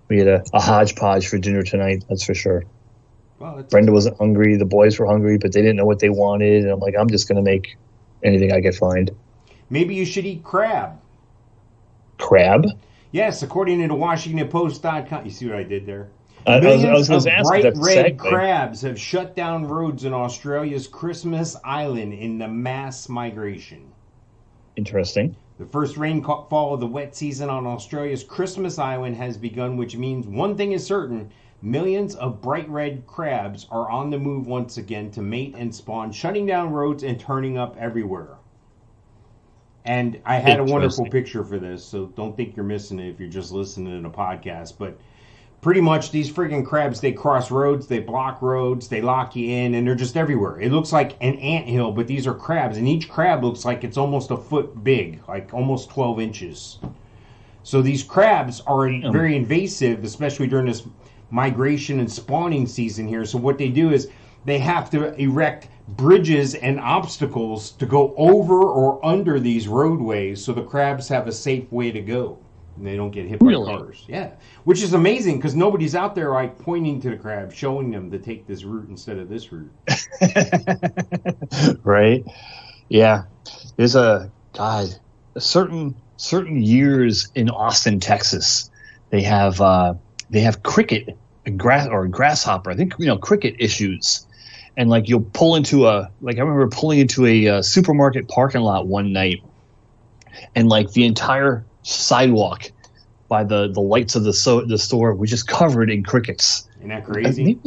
S3: We had a hodgepodge for dinner tonight, that's for sure.
S2: Well,
S3: Brenda wasn't hungry. The boys were hungry, but they didn't know what they wanted. And I'm like, I'm just going to make anything I could find.
S2: Maybe you should eat crab.
S3: Crab?
S2: Yes, according to the WashingtonPost.com. You see what I did there?
S3: I was
S2: Millions
S3: going to
S2: of
S3: ask
S2: bright
S3: that
S2: red
S3: segue.
S2: crabs have shut down roads in Australia's Christmas Island in the mass migration.
S3: Interesting.
S2: The first rainfall of the wet season on Australia's Christmas Island has begun, which means one thing is certain. Millions of bright red crabs are on the move once again to mate and spawn, shutting down roads and turning up everywhere. And I had a wonderful picture for this, so don't think you're missing it if you're just listening to the podcast. But pretty much these friggin' crabs, they cross roads, they block roads, they lock you in, and they're just everywhere. It looks like an anthill, but these are crabs, and each crab looks like it's almost a foot big, like almost 12 inches. So these crabs are very invasive, especially during this migration and spawning season here. So what they do is they have to erect bridges and obstacles to go over or under these roadways so the crabs have a safe way to go and they don't get hit by cars. Yeah, which is amazing because nobody's out there like pointing to the crabs, showing them to take this route instead of this route.
S3: Right? Yeah. There's certain years in Austin, Texas, they have cricket and grasshopper. I think cricket issues. And like you'll pull into I remember pulling into a supermarket parking lot one night, and like the entire sidewalk by the lights of the store was just covered in crickets.
S2: Isn't that crazy?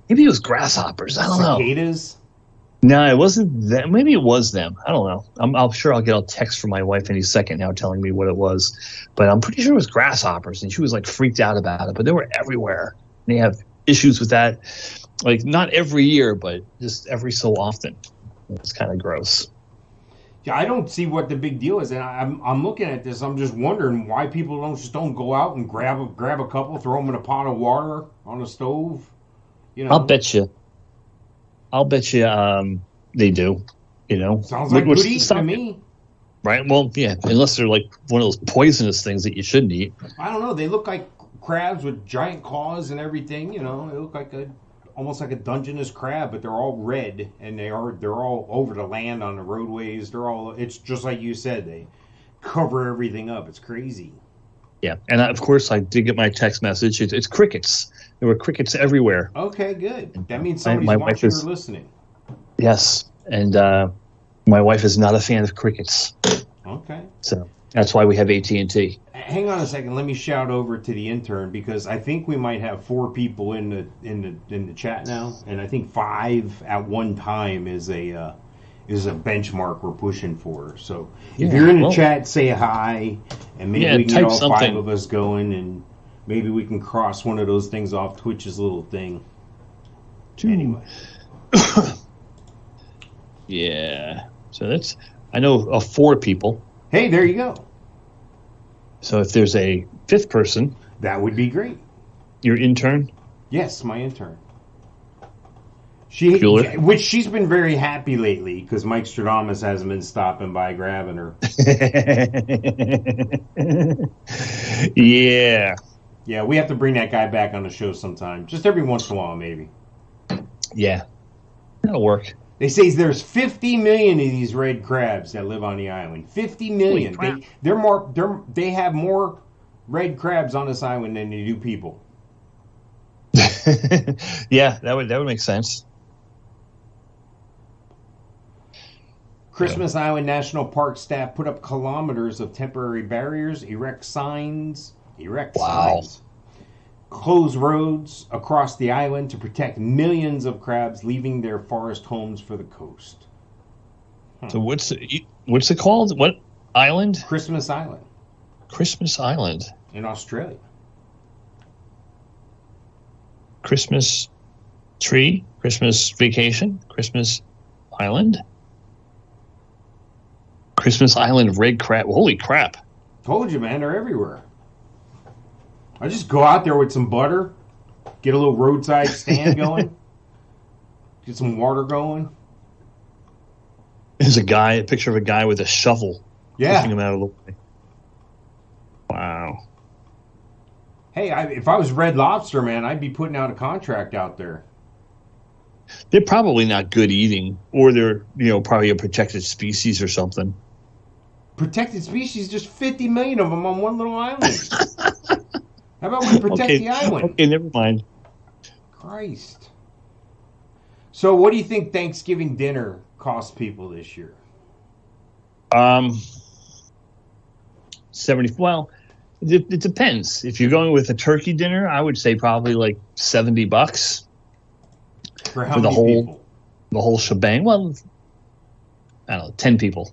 S3: Maybe it was grasshoppers. I don't know.
S2: Cicadas?
S3: No, it wasn't them. Maybe it was them. I don't know. I'm sure I'll get a text from my wife any second now telling me what it was. But I'm pretty sure it was grasshoppers, and she was like freaked out about it. But they were everywhere. They have issues with that. Like not every year, but just every so often. It's kind of gross.
S2: Yeah, I don't see what the big deal is, and I'm looking at this. I'm just wondering why people don't go out and grab a couple, throw them in a pot of water on a stove.
S3: I'll bet you. They do.
S2: Sounds like good eating to me.
S3: Right. Well, yeah. Unless they're like one of those poisonous things that you shouldn't eat.
S2: I don't know. They look like crabs with giant claws and everything. They look like almost like a Dungeness crab, but they're all red and they're all over the land on the roadways. It's just like you said, they cover everything up. It's crazy.
S3: Yeah, and of course I did get my text message. It's crickets. There were crickets everywhere.
S2: Okay, good. That means somebody's watching or listening.
S3: Yes, and my wife is not a fan of crickets.
S2: Okay.
S3: So that's why we have AT&T.
S2: Hang on a second. Let me shout over to the intern because I think we might have 4 people in the chat now, and I think 5 at one time is a benchmark we're pushing for. So if you're in the chat, say hi, and maybe we can get all 5 of us going, and maybe we can cross one of those things off Twitch's little thing. Anyway.
S3: Yeah. So I know of 4 people.
S2: Hey, there you go.
S3: So if there's a 5th person,
S2: that would be great.
S3: Your intern?
S2: Yes, my intern.
S3: Cooler.
S2: Which she's been very happy lately because Mike Stradamus hasn't been stopping by grabbing her.
S3: Yeah.
S2: Yeah, we have to bring that guy back on the show sometime. Just every once in a while, maybe.
S3: Yeah. That'll work.
S2: They say there's 50 million of these red crabs that live on the island. 50 million.
S3: Holy crap.
S2: They have more red crabs on this island than they do people.
S3: Yeah, that would make sense.
S2: Christmas Island National Park staff put up kilometers of temporary barriers, erect signs, close roads across the island to protect millions of crabs leaving their forest homes for the coast.
S3: So what's it called? What island?
S2: Christmas Island.
S3: Christmas Island.
S2: In Australia.
S3: Christmas tree, Christmas vacation, Christmas Island. Christmas Island red crab. Holy crap.
S2: Told you, man, they're everywhere. I just go out there with some butter, get a little roadside stand going, get some water going.
S3: There's a picture of a guy with a shovel pushing him out of the way. Wow.
S2: Hey, if I was Red Lobster, man, I'd be putting out a contract out there.
S3: They're probably not good eating, or they're probably a protected species or something.
S2: Protected species, just 50 million of them on one little island. How about we protect the island?
S3: Okay, never mind.
S2: Christ. So what do you think Thanksgiving dinner cost people this year?
S3: 70. Well, it depends. If you're going with a turkey dinner, I would say probably like $70
S2: for how many people?
S3: The whole shebang. Well, I don't know, 10 people.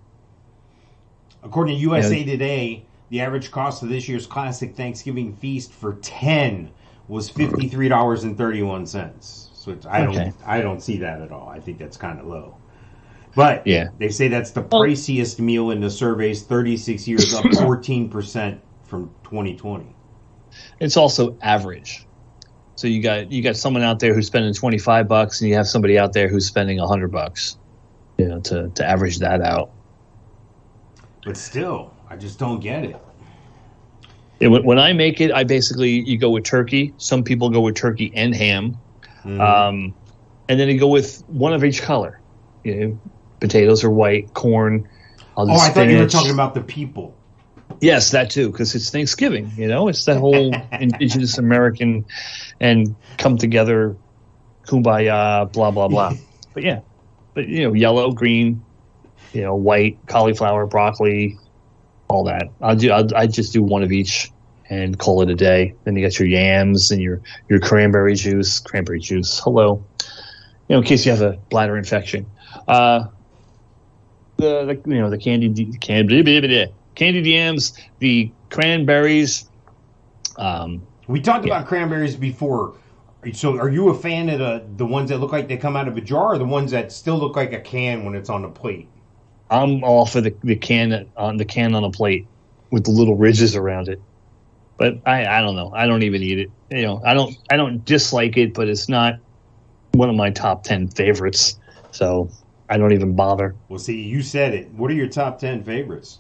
S3: According
S2: to USA Today, the average cost of this year's classic Thanksgiving feast for 10 was $53.31. So I don't see that at all. I think that's kind of low. But they say that's the priciest meal in the survey's 36 years, up 14% from 2020.
S3: It's also average. So you got someone out there who's spending $25, and you have somebody out there who's spending $100. To average that out.
S2: But still, I just don't get it.
S3: When I make it, you go with turkey. Some people go with turkey and ham, and then you go with one of each color. Potatoes are white, corn.
S2: I thought you were talking about the people.
S3: Yes, that too, because it's Thanksgiving. It's that whole indigenous American and come together, kumbaya, blah blah blah. But yellow, green, white, cauliflower, broccoli, all that. I just do one of each and call it a day. Then you got your yams and your cranberry juice. Hello, in case you have a bladder infection. The candied yams, the cranberries.
S2: We talked about cranberries before. So are you a fan of the ones that look like they come out of a jar, or the ones that still look like a can when it's on the plate?
S3: I'm all for the can on a plate with the little ridges around it. But I don't know. I don't even eat it. I don't dislike it, but it's not one of my top 10 favorites. So I don't even bother.
S2: Well, see, you said it. What are your top 10 favorites?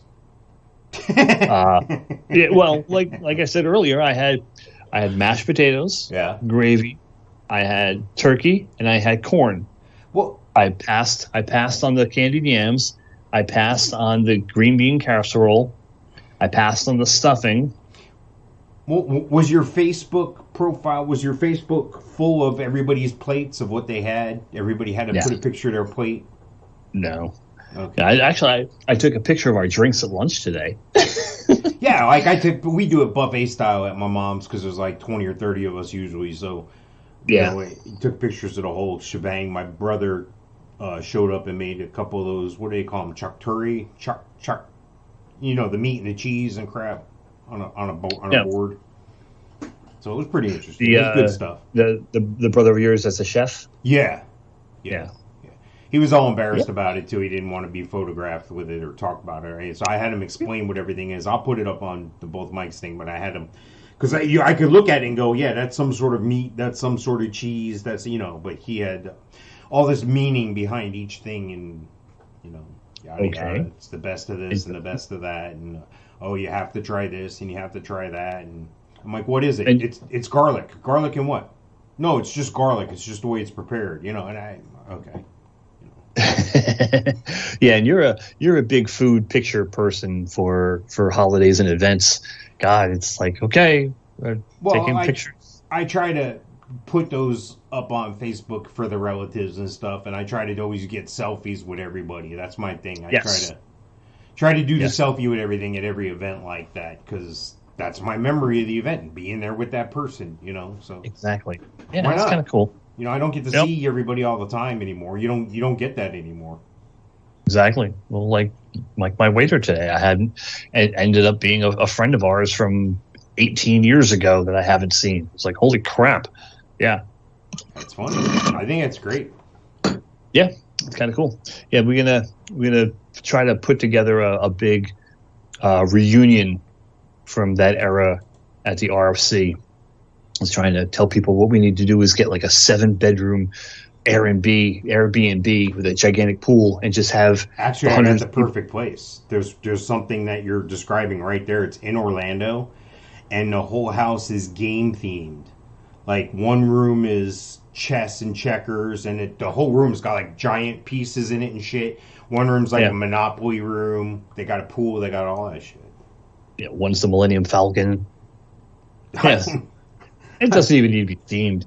S3: Well, like I said earlier, I had mashed potatoes, gravy, I had turkey, and I had corn.
S2: Well,
S3: I passed on the candied yams. I passed on the green bean casserole. I passed on the stuffing.
S2: Well, was your Facebook profile, full of everybody's plates of what they had? Everybody had to put a picture of their plate?
S3: No.
S2: Okay.
S3: I took a picture of our drinks at lunch today.
S2: We do it buffet style at my mom's because there's like 20 or 30 of us usually. So, we took pictures of the whole shebang. My brother showed up and made a couple of those, what do they call them? Charcuterie? The meat and the cheese and crap on a board. So it was pretty interesting. It was good stuff.
S3: The brother of yours that's a chef?
S2: Yeah. He was all embarrassed about it, too. He didn't want to be photographed with it or talk about it. Right? So I had him explain what everything is. I'll put it up on the Both Mics thing, but I had him... Because I could look at it and go, that's some sort of meat, that's some sort of cheese, but he had... all this meaning behind each thing, and yada
S3: Okay.
S2: yada. It's the best of this and the best of that, and you have to try this and you have to try that, and I'm like, what is it?
S3: And-
S2: It's garlic. Garlic and what? No, it's just garlic. It's just the way it's prepared, and okay.
S3: Yeah, and you're a big food picture person for holidays and events. God, it's like, okay, we're taking pictures.
S2: I try to put those up on Facebook for the relatives and stuff, and I try to always get selfies with everybody. That's my thing. I try to do the selfie with everything at every event like that, because that's my memory of the event and being there with that person. So
S3: Exactly. Yeah,
S2: Why
S3: that's
S2: not?
S3: kind of cool.
S2: I don't get to see everybody all the time anymore. You don't get that anymore.
S3: Exactly. Well, like my waiter today, it ended up being a friend of ours from 18 years ago that I haven't seen. It's like, holy crap. Yeah.
S2: That's funny. I think that's great.
S3: Yeah, it's kind of cool. Yeah, we're gonna try to put together a big reunion from that era at the RFC. I was trying to tell people what we need to do is get like a 7-bedroom Airbnb with a gigantic pool and just have
S2: Actually, I got the perfect place. There's something that you're describing right there. It's in Orlando, and the whole house is game themed. Like, one room is chess and checkers, and the whole room's got like giant pieces in it and shit. One room's like a Monopoly room. They got a pool. They got all that shit.
S3: Yeah, one's the Millennium Falcon. Yes. It doesn't even need to be themed.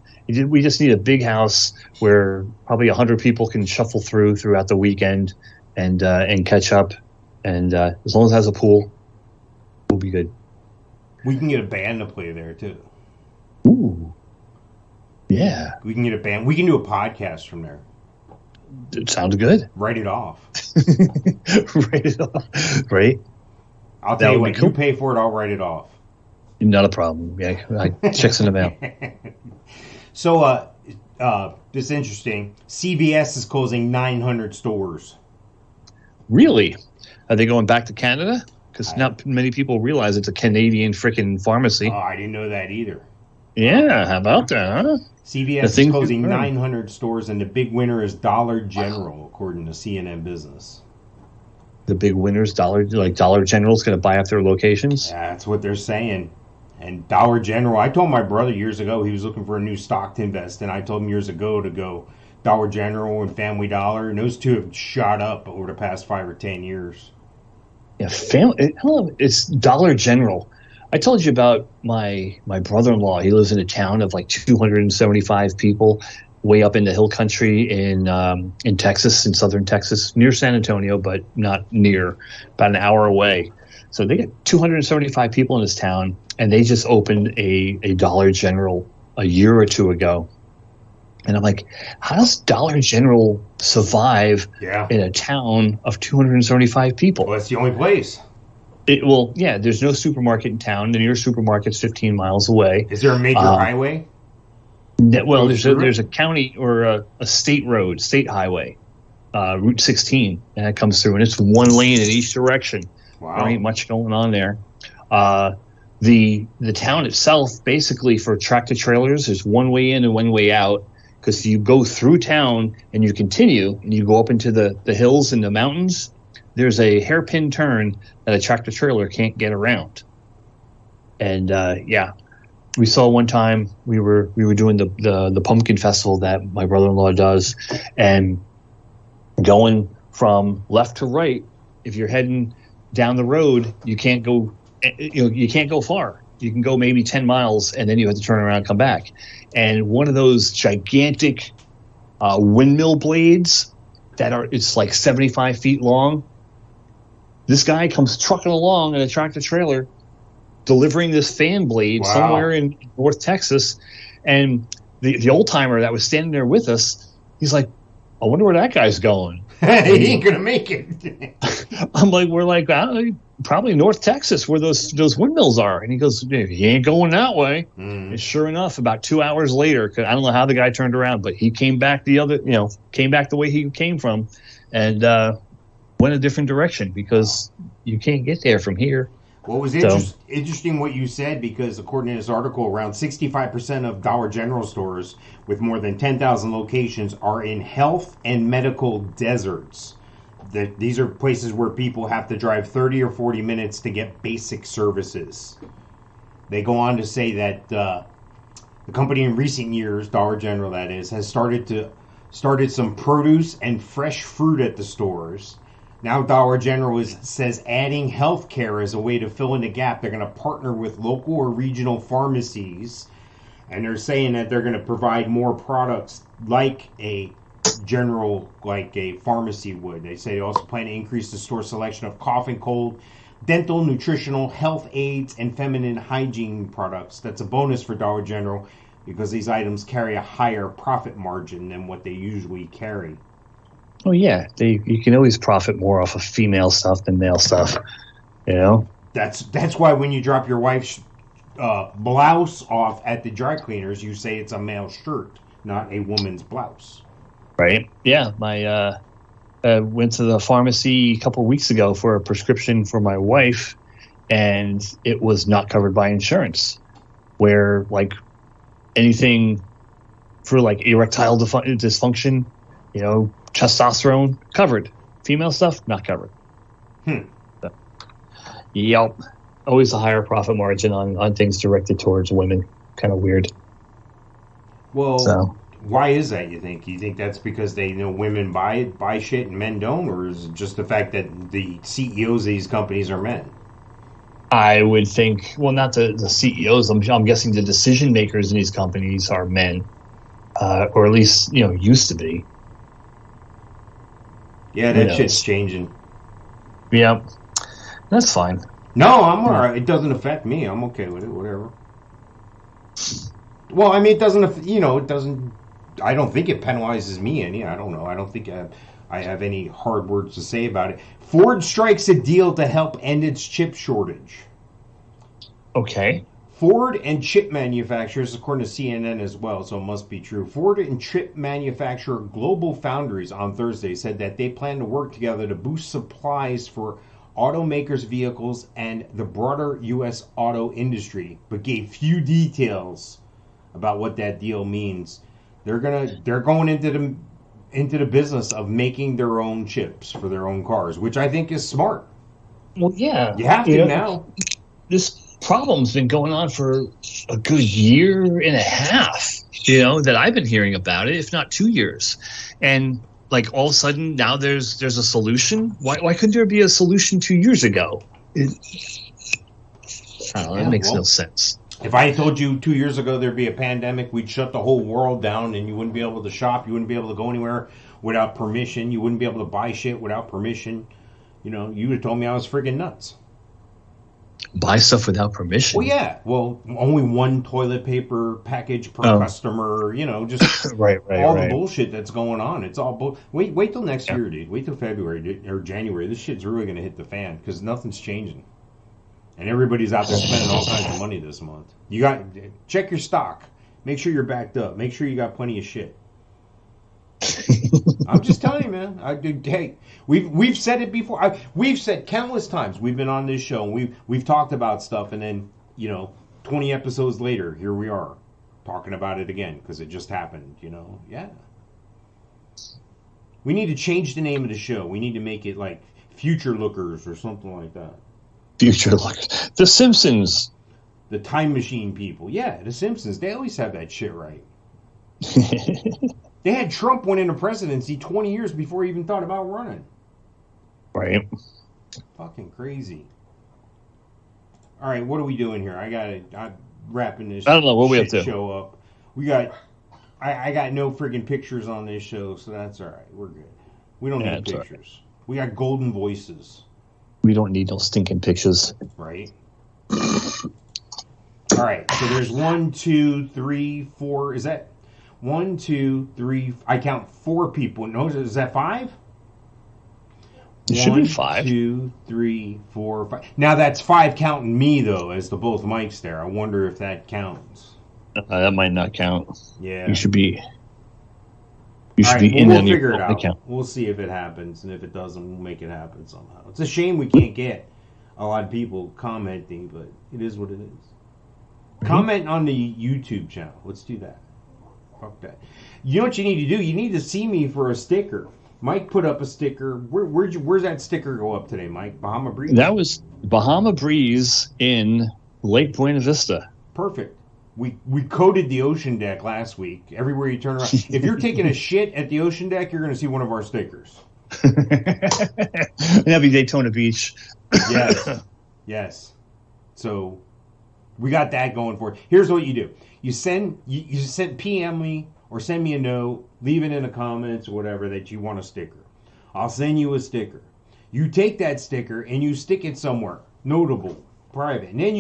S3: We just need a big house where probably 100 people can shuffle throughout the weekend and catch up. And as long as it has a pool, we'll be good.
S2: We can get a band to play there too.
S3: Ooh, yeah.
S2: We can get a band. We can do a podcast from there.
S3: It sounds good.
S2: Write it off.
S3: Write it off. Right?
S2: I'll tell you what. You pay for it. I'll write it off.
S3: Not a problem. Yeah, checks in the mail.
S2: So, this is interesting. CVS is closing 900 stores.
S3: Really? Are they going back to Canada? Because not many people realize it's a Canadian freaking pharmacy.
S2: Oh, I didn't know that either.
S3: Yeah, how about that, huh?
S2: CVS is closing 900 stores, and the big winner is Dollar General, according to CNN Business.
S3: The big winners, Dollar General is going to buy up their locations?
S2: That's what they're saying. And Dollar General, I told my brother years ago he was looking for a new stock to invest in. I told him years ago to go Dollar General and Family Dollar, and those two have shot up over the past 5 or 10 years.
S3: Yeah, it's Dollar General. I told you about my brother-in-law. He lives in a town of like 275 people, way up in the hill country in Texas, in southern Texas, near San Antonio, but not near, about an hour away. So they get 275 people in this town, and they just opened a Dollar General a year or two ago. And I'm like, how does Dollar General survive in a town of 275 people?
S2: Well, that's the only place.
S3: There's no supermarket in town. The nearest supermarket's 15 miles away.
S2: Is there a major highway?
S3: There's a county or a state road, state highway, Route 16, and that comes through, and it's one lane in each direction.
S2: Wow.
S3: There ain't much going on there. The town itself, basically for tractor trailers, there's one way in and one way out. Because you go through town and you continue and you go up into the hills and the mountains, there's a hairpin turn that a tractor trailer can't get around. And we saw one time we were doing the pumpkin festival that my brother-in-law does, and going from left to right, if you're heading down the road, you can't go far. You can go maybe 10 miles, and then you have to turn around and come back. And one of those gigantic windmill blades it's like 75 feet long. This guy comes trucking along in a tractor trailer, delivering this fan blade somewhere in North Texas. And the old timer that was standing there with us, he's like, I wonder where that guy's going.
S2: He ain't gonna make it.
S3: I'm like, we're like, probably North Texas where those windmills are. And he goes, he ain't going that way. And sure enough, about 2 hours later, cause I don't know how the guy turned around, but he came back came back the way he came from, and went a different direction because you can't get there from here.
S2: Well, it was interesting what you said, because according to this article, around 65% of Dollar General stores with more than 10,000 locations are in health and medical deserts. These are places where people have to drive 30 or 40 minutes to get basic services. They go on to say that the company in recent years, Dollar General that is, has started some produce and fresh fruit at the stores. Now Dollar General says adding healthcare as a way to fill in the gap. They're going to partner with local or regional pharmacies, and they're saying that they're going to provide more products like a pharmacy would. They say they also plan to increase the store selection of cough and cold, dental, nutritional, health aids, and feminine hygiene products. That's a bonus for Dollar General because these items carry a higher profit margin than what they usually carry.
S3: Oh yeah, you can always profit more off of female stuff than male stuff. You know.
S2: That's why when you drop your wife's blouse off at the dry cleaners, you say it's a male shirt, not a woman's blouse.
S3: Right. Yeah. My went to the pharmacy a couple of weeks ago for a prescription for my wife, and it was not covered by insurance. Where like anything for like erectile dysfunction, you know, testosterone covered, female stuff not covered. So, yep. Always a higher profit margin on things directed towards women. Kind of weird.
S2: Well, why is that, you think? You think that's because they know women buy shit and men don't? Or is it just the fact that the CEOs of these companies are men?
S3: I would think, well, not the CEOs. I'm guessing the decision makers in these companies are men. Or at least, you know, used to be.
S2: Yeah, that shit's changing.
S3: Yeah. That's fine.
S2: No, I'm all right. It doesn't affect me. I'm okay with it, whatever. Well, I mean, it doesn't, you know, it doesn't, I don't think it penalizes me any. I don't know. I don't think I have any hard words to say about it. Ford strikes a deal to help end its chip shortage.
S3: Okay.
S2: Ford and chip manufacturers, according to CNN as well, so it must be true. Ford and chip manufacturer Global Foundries on Thursday said that they plan to work together to boost supplies for automakers' vehicles and the broader U.S. auto industry, but gave few details about what that deal means. They're going into the business of making their own chips for their own cars, which I think is smart.
S3: Well, yeah.
S2: You have to now.
S3: This problem's been going on for a good year and a half, you know, that I've been hearing about it, if not 2 years. And like all of a sudden now there's a solution. Why couldn't there be a solution 2 years ago? I don't know. It makes no sense.
S2: If I told you 2 years ago there'd be a pandemic, we'd shut the whole world down and you wouldn't be able to shop, you wouldn't be able to go anywhere without permission, you wouldn't be able to buy shit without permission, you know, you would have told me I was friggin' nuts.
S3: Buy stuff without permission?
S2: Well, yeah. Well, only one toilet paper package per customer, you know, just
S3: right.
S2: The bullshit that's going on. It's all wait till next year, dude. Wait till February or January. This shit's really going to hit the fan because nothing's changing. And everybody's out there spending all kinds of money this month. You got check your stock. Make sure you're backed up. Make sure you got plenty of shit. I'm just telling you, man. Hey, we've said it before. We've said countless times. We've been on this show and we've talked about stuff, and then 20 episodes later, here we are talking about it again because it just happened. Yeah. We need to change the name of the show. We need to make it like Future Lookers or something like that.
S3: Future Lookers. The Simpsons.
S2: The Time Machine people. Yeah, The Simpsons. They always have that shit right. They had Trump win in the presidency 20 years before he even thought about running.
S3: Right.
S2: Fucking crazy. All right, what are we doing here? I'm wrapping this.
S3: I don't know what we have to
S2: show up. We got. I got no friggin' pictures on this show, so that's all right. We're good. We don't need pictures. Right. We got golden voices.
S3: We don't need no stinking pictures.
S2: Right. All right. So there's 1, 2, 3, 4. Is that 1, 2, 3? I count 4 people. No, is that 5?
S3: It should be 5.
S2: 1, 2, 3, 4, 5. Now that's 5 counting me though, as the both mics there. I wonder if that counts.
S3: That might not count.
S2: Yeah.
S3: You should be.
S2: We'll figure it out.
S3: Account.
S2: We'll see if it happens, and if it doesn't, we'll make it happen somehow. It's a shame we can't get a lot of people commenting, but it is what it is. Comment on the YouTube channel. Let's do that. Fuck that. You know what you need to do? You need to see me for a sticker. Mike put up a sticker. Where's that sticker go up today, Mike? Bahama Breeze?
S3: That was Bahama Breeze in Lake Buena Vista.
S2: Perfect. We coated the ocean deck last week. Everywhere you turn around. If you're taking a shit at the ocean deck, you're going to see one of our stickers.
S3: That'd be Daytona Beach.
S2: Yes. Yes. So we got that going for it. Here's what you do. You send PM me or send me a note, leave it in the comments or whatever that you want a sticker. I'll send you a sticker. You take that sticker and you stick it somewhere notable, private. And then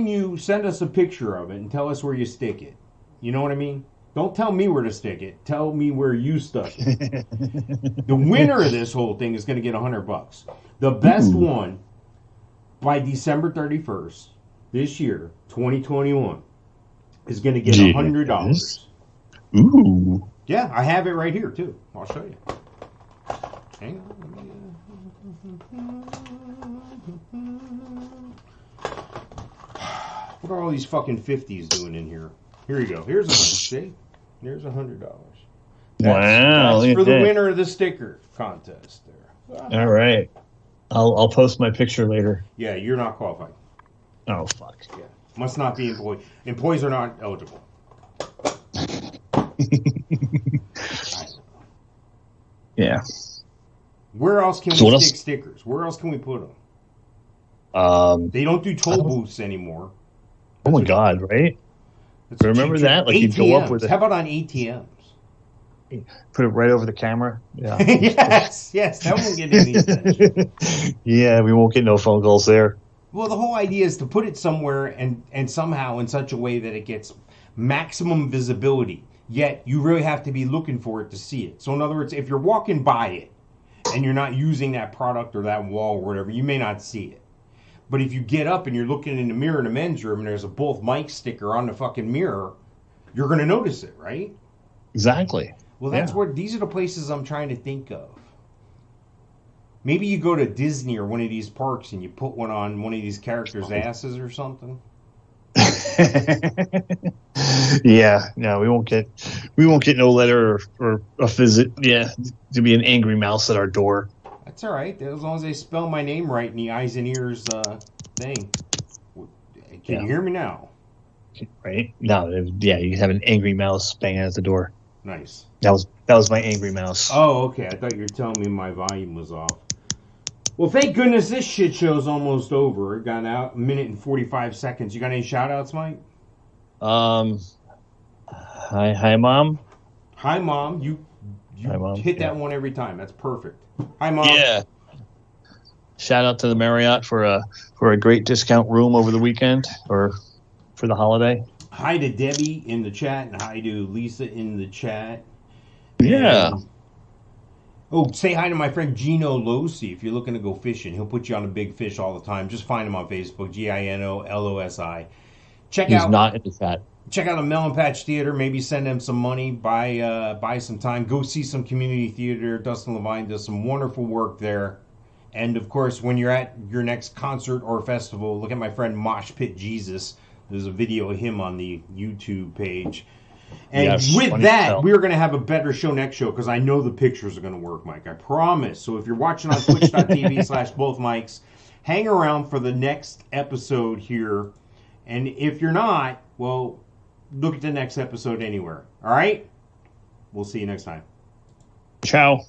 S2: you send us a picture of it and tell us where you stick it. You know what I mean? Don't tell me where to stick it. Tell me where you stuck it. The winner of this whole thing is going to get $100. The best one by December 31st this year, 2021, is going to get $100.
S3: Ooh.
S2: Yeah, I have it right here too. I'll show you. Hang on. What are all these fucking 50s doing in here? Here you go. Here's $100. See? There's $100.
S3: Wow.
S2: That's for the winner of the sticker contest there.
S3: All right. I'll post my picture later.
S2: Yeah, you're not qualified.
S3: Oh, fuck.
S2: Yeah. Must not be employed. Employees are not eligible.
S3: Yeah.
S2: Where else can we stick stickers? Where else can we put them? They don't do toll booths anymore.
S3: Oh my God! Right? Remember that? Like
S2: ATMs.
S3: you go up with it.
S2: How about on ATMs?
S3: Put it right over the camera. Yeah.
S2: yes. That won't get any attention.
S3: Yeah, we won't get no phone calls there.
S2: Well, the whole idea is to put it somewhere and somehow in such a way that it gets maximum visibility. Yet you really have to be looking for it to see it. So in other words, if you're walking by it and you're not using that product or that wall or whatever, you may not see it. But if you get up and you're looking in the mirror in the men's room and there's a both mic sticker on the fucking mirror, you're going to notice it, right?
S3: Exactly.
S2: Well, that's where these are the places I'm trying to think of. Maybe you go to Disney or one of these parks and you put one on one of these characters' asses or something.
S3: Yeah, no, we won't get no letter or a visit. Yeah, to be an angry mouse at our door.
S2: That's all right. As long as they spell my name right in the eyes and ears thing. Can you hear me now?
S3: Right? No, yeah, you have an angry mouse banging at the door.
S2: Nice.
S3: That was my angry mouse.
S2: Oh, okay. I thought you were telling me my volume was off. Well, thank goodness this shit show's almost over. It got out 1 minute and 45 seconds. You got any shout-outs, Mike?
S3: Hi, Mom.
S2: Hi, Mom. You
S3: Hi, Mom.
S2: hit that one every time. That's perfect. Hi, Mom.
S3: Yeah. Shout out to the Marriott for a great discount room over the weekend or for the holiday.
S2: Hi to Debbie in the chat and hi to Lisa in the chat.
S3: Yeah.
S2: And, say hi to my friend Gino Losi if you're looking to go fishing. He'll put you on a big fish all the time. Just find him on Facebook, GINOLOSI.
S3: He's not in the chat.
S2: Check out a Melon Patch Theater. Maybe send them some money. Buy some time. Go see some community theater. Dustin Levine does some wonderful work there. And, of course, when you're at your next concert or festival, look at my friend Mosh Pit Jesus. There's a video of him on the YouTube page. And
S3: yes,
S2: with that, we're going to have a better show next show because I know the pictures are going to work, Mike. I promise. So if you're watching on twitch.tv/bothmics, hang around for the next episode here. And if you're not, well, look at the next episode anywhere. All right? We'll see you next time.
S3: Ciao.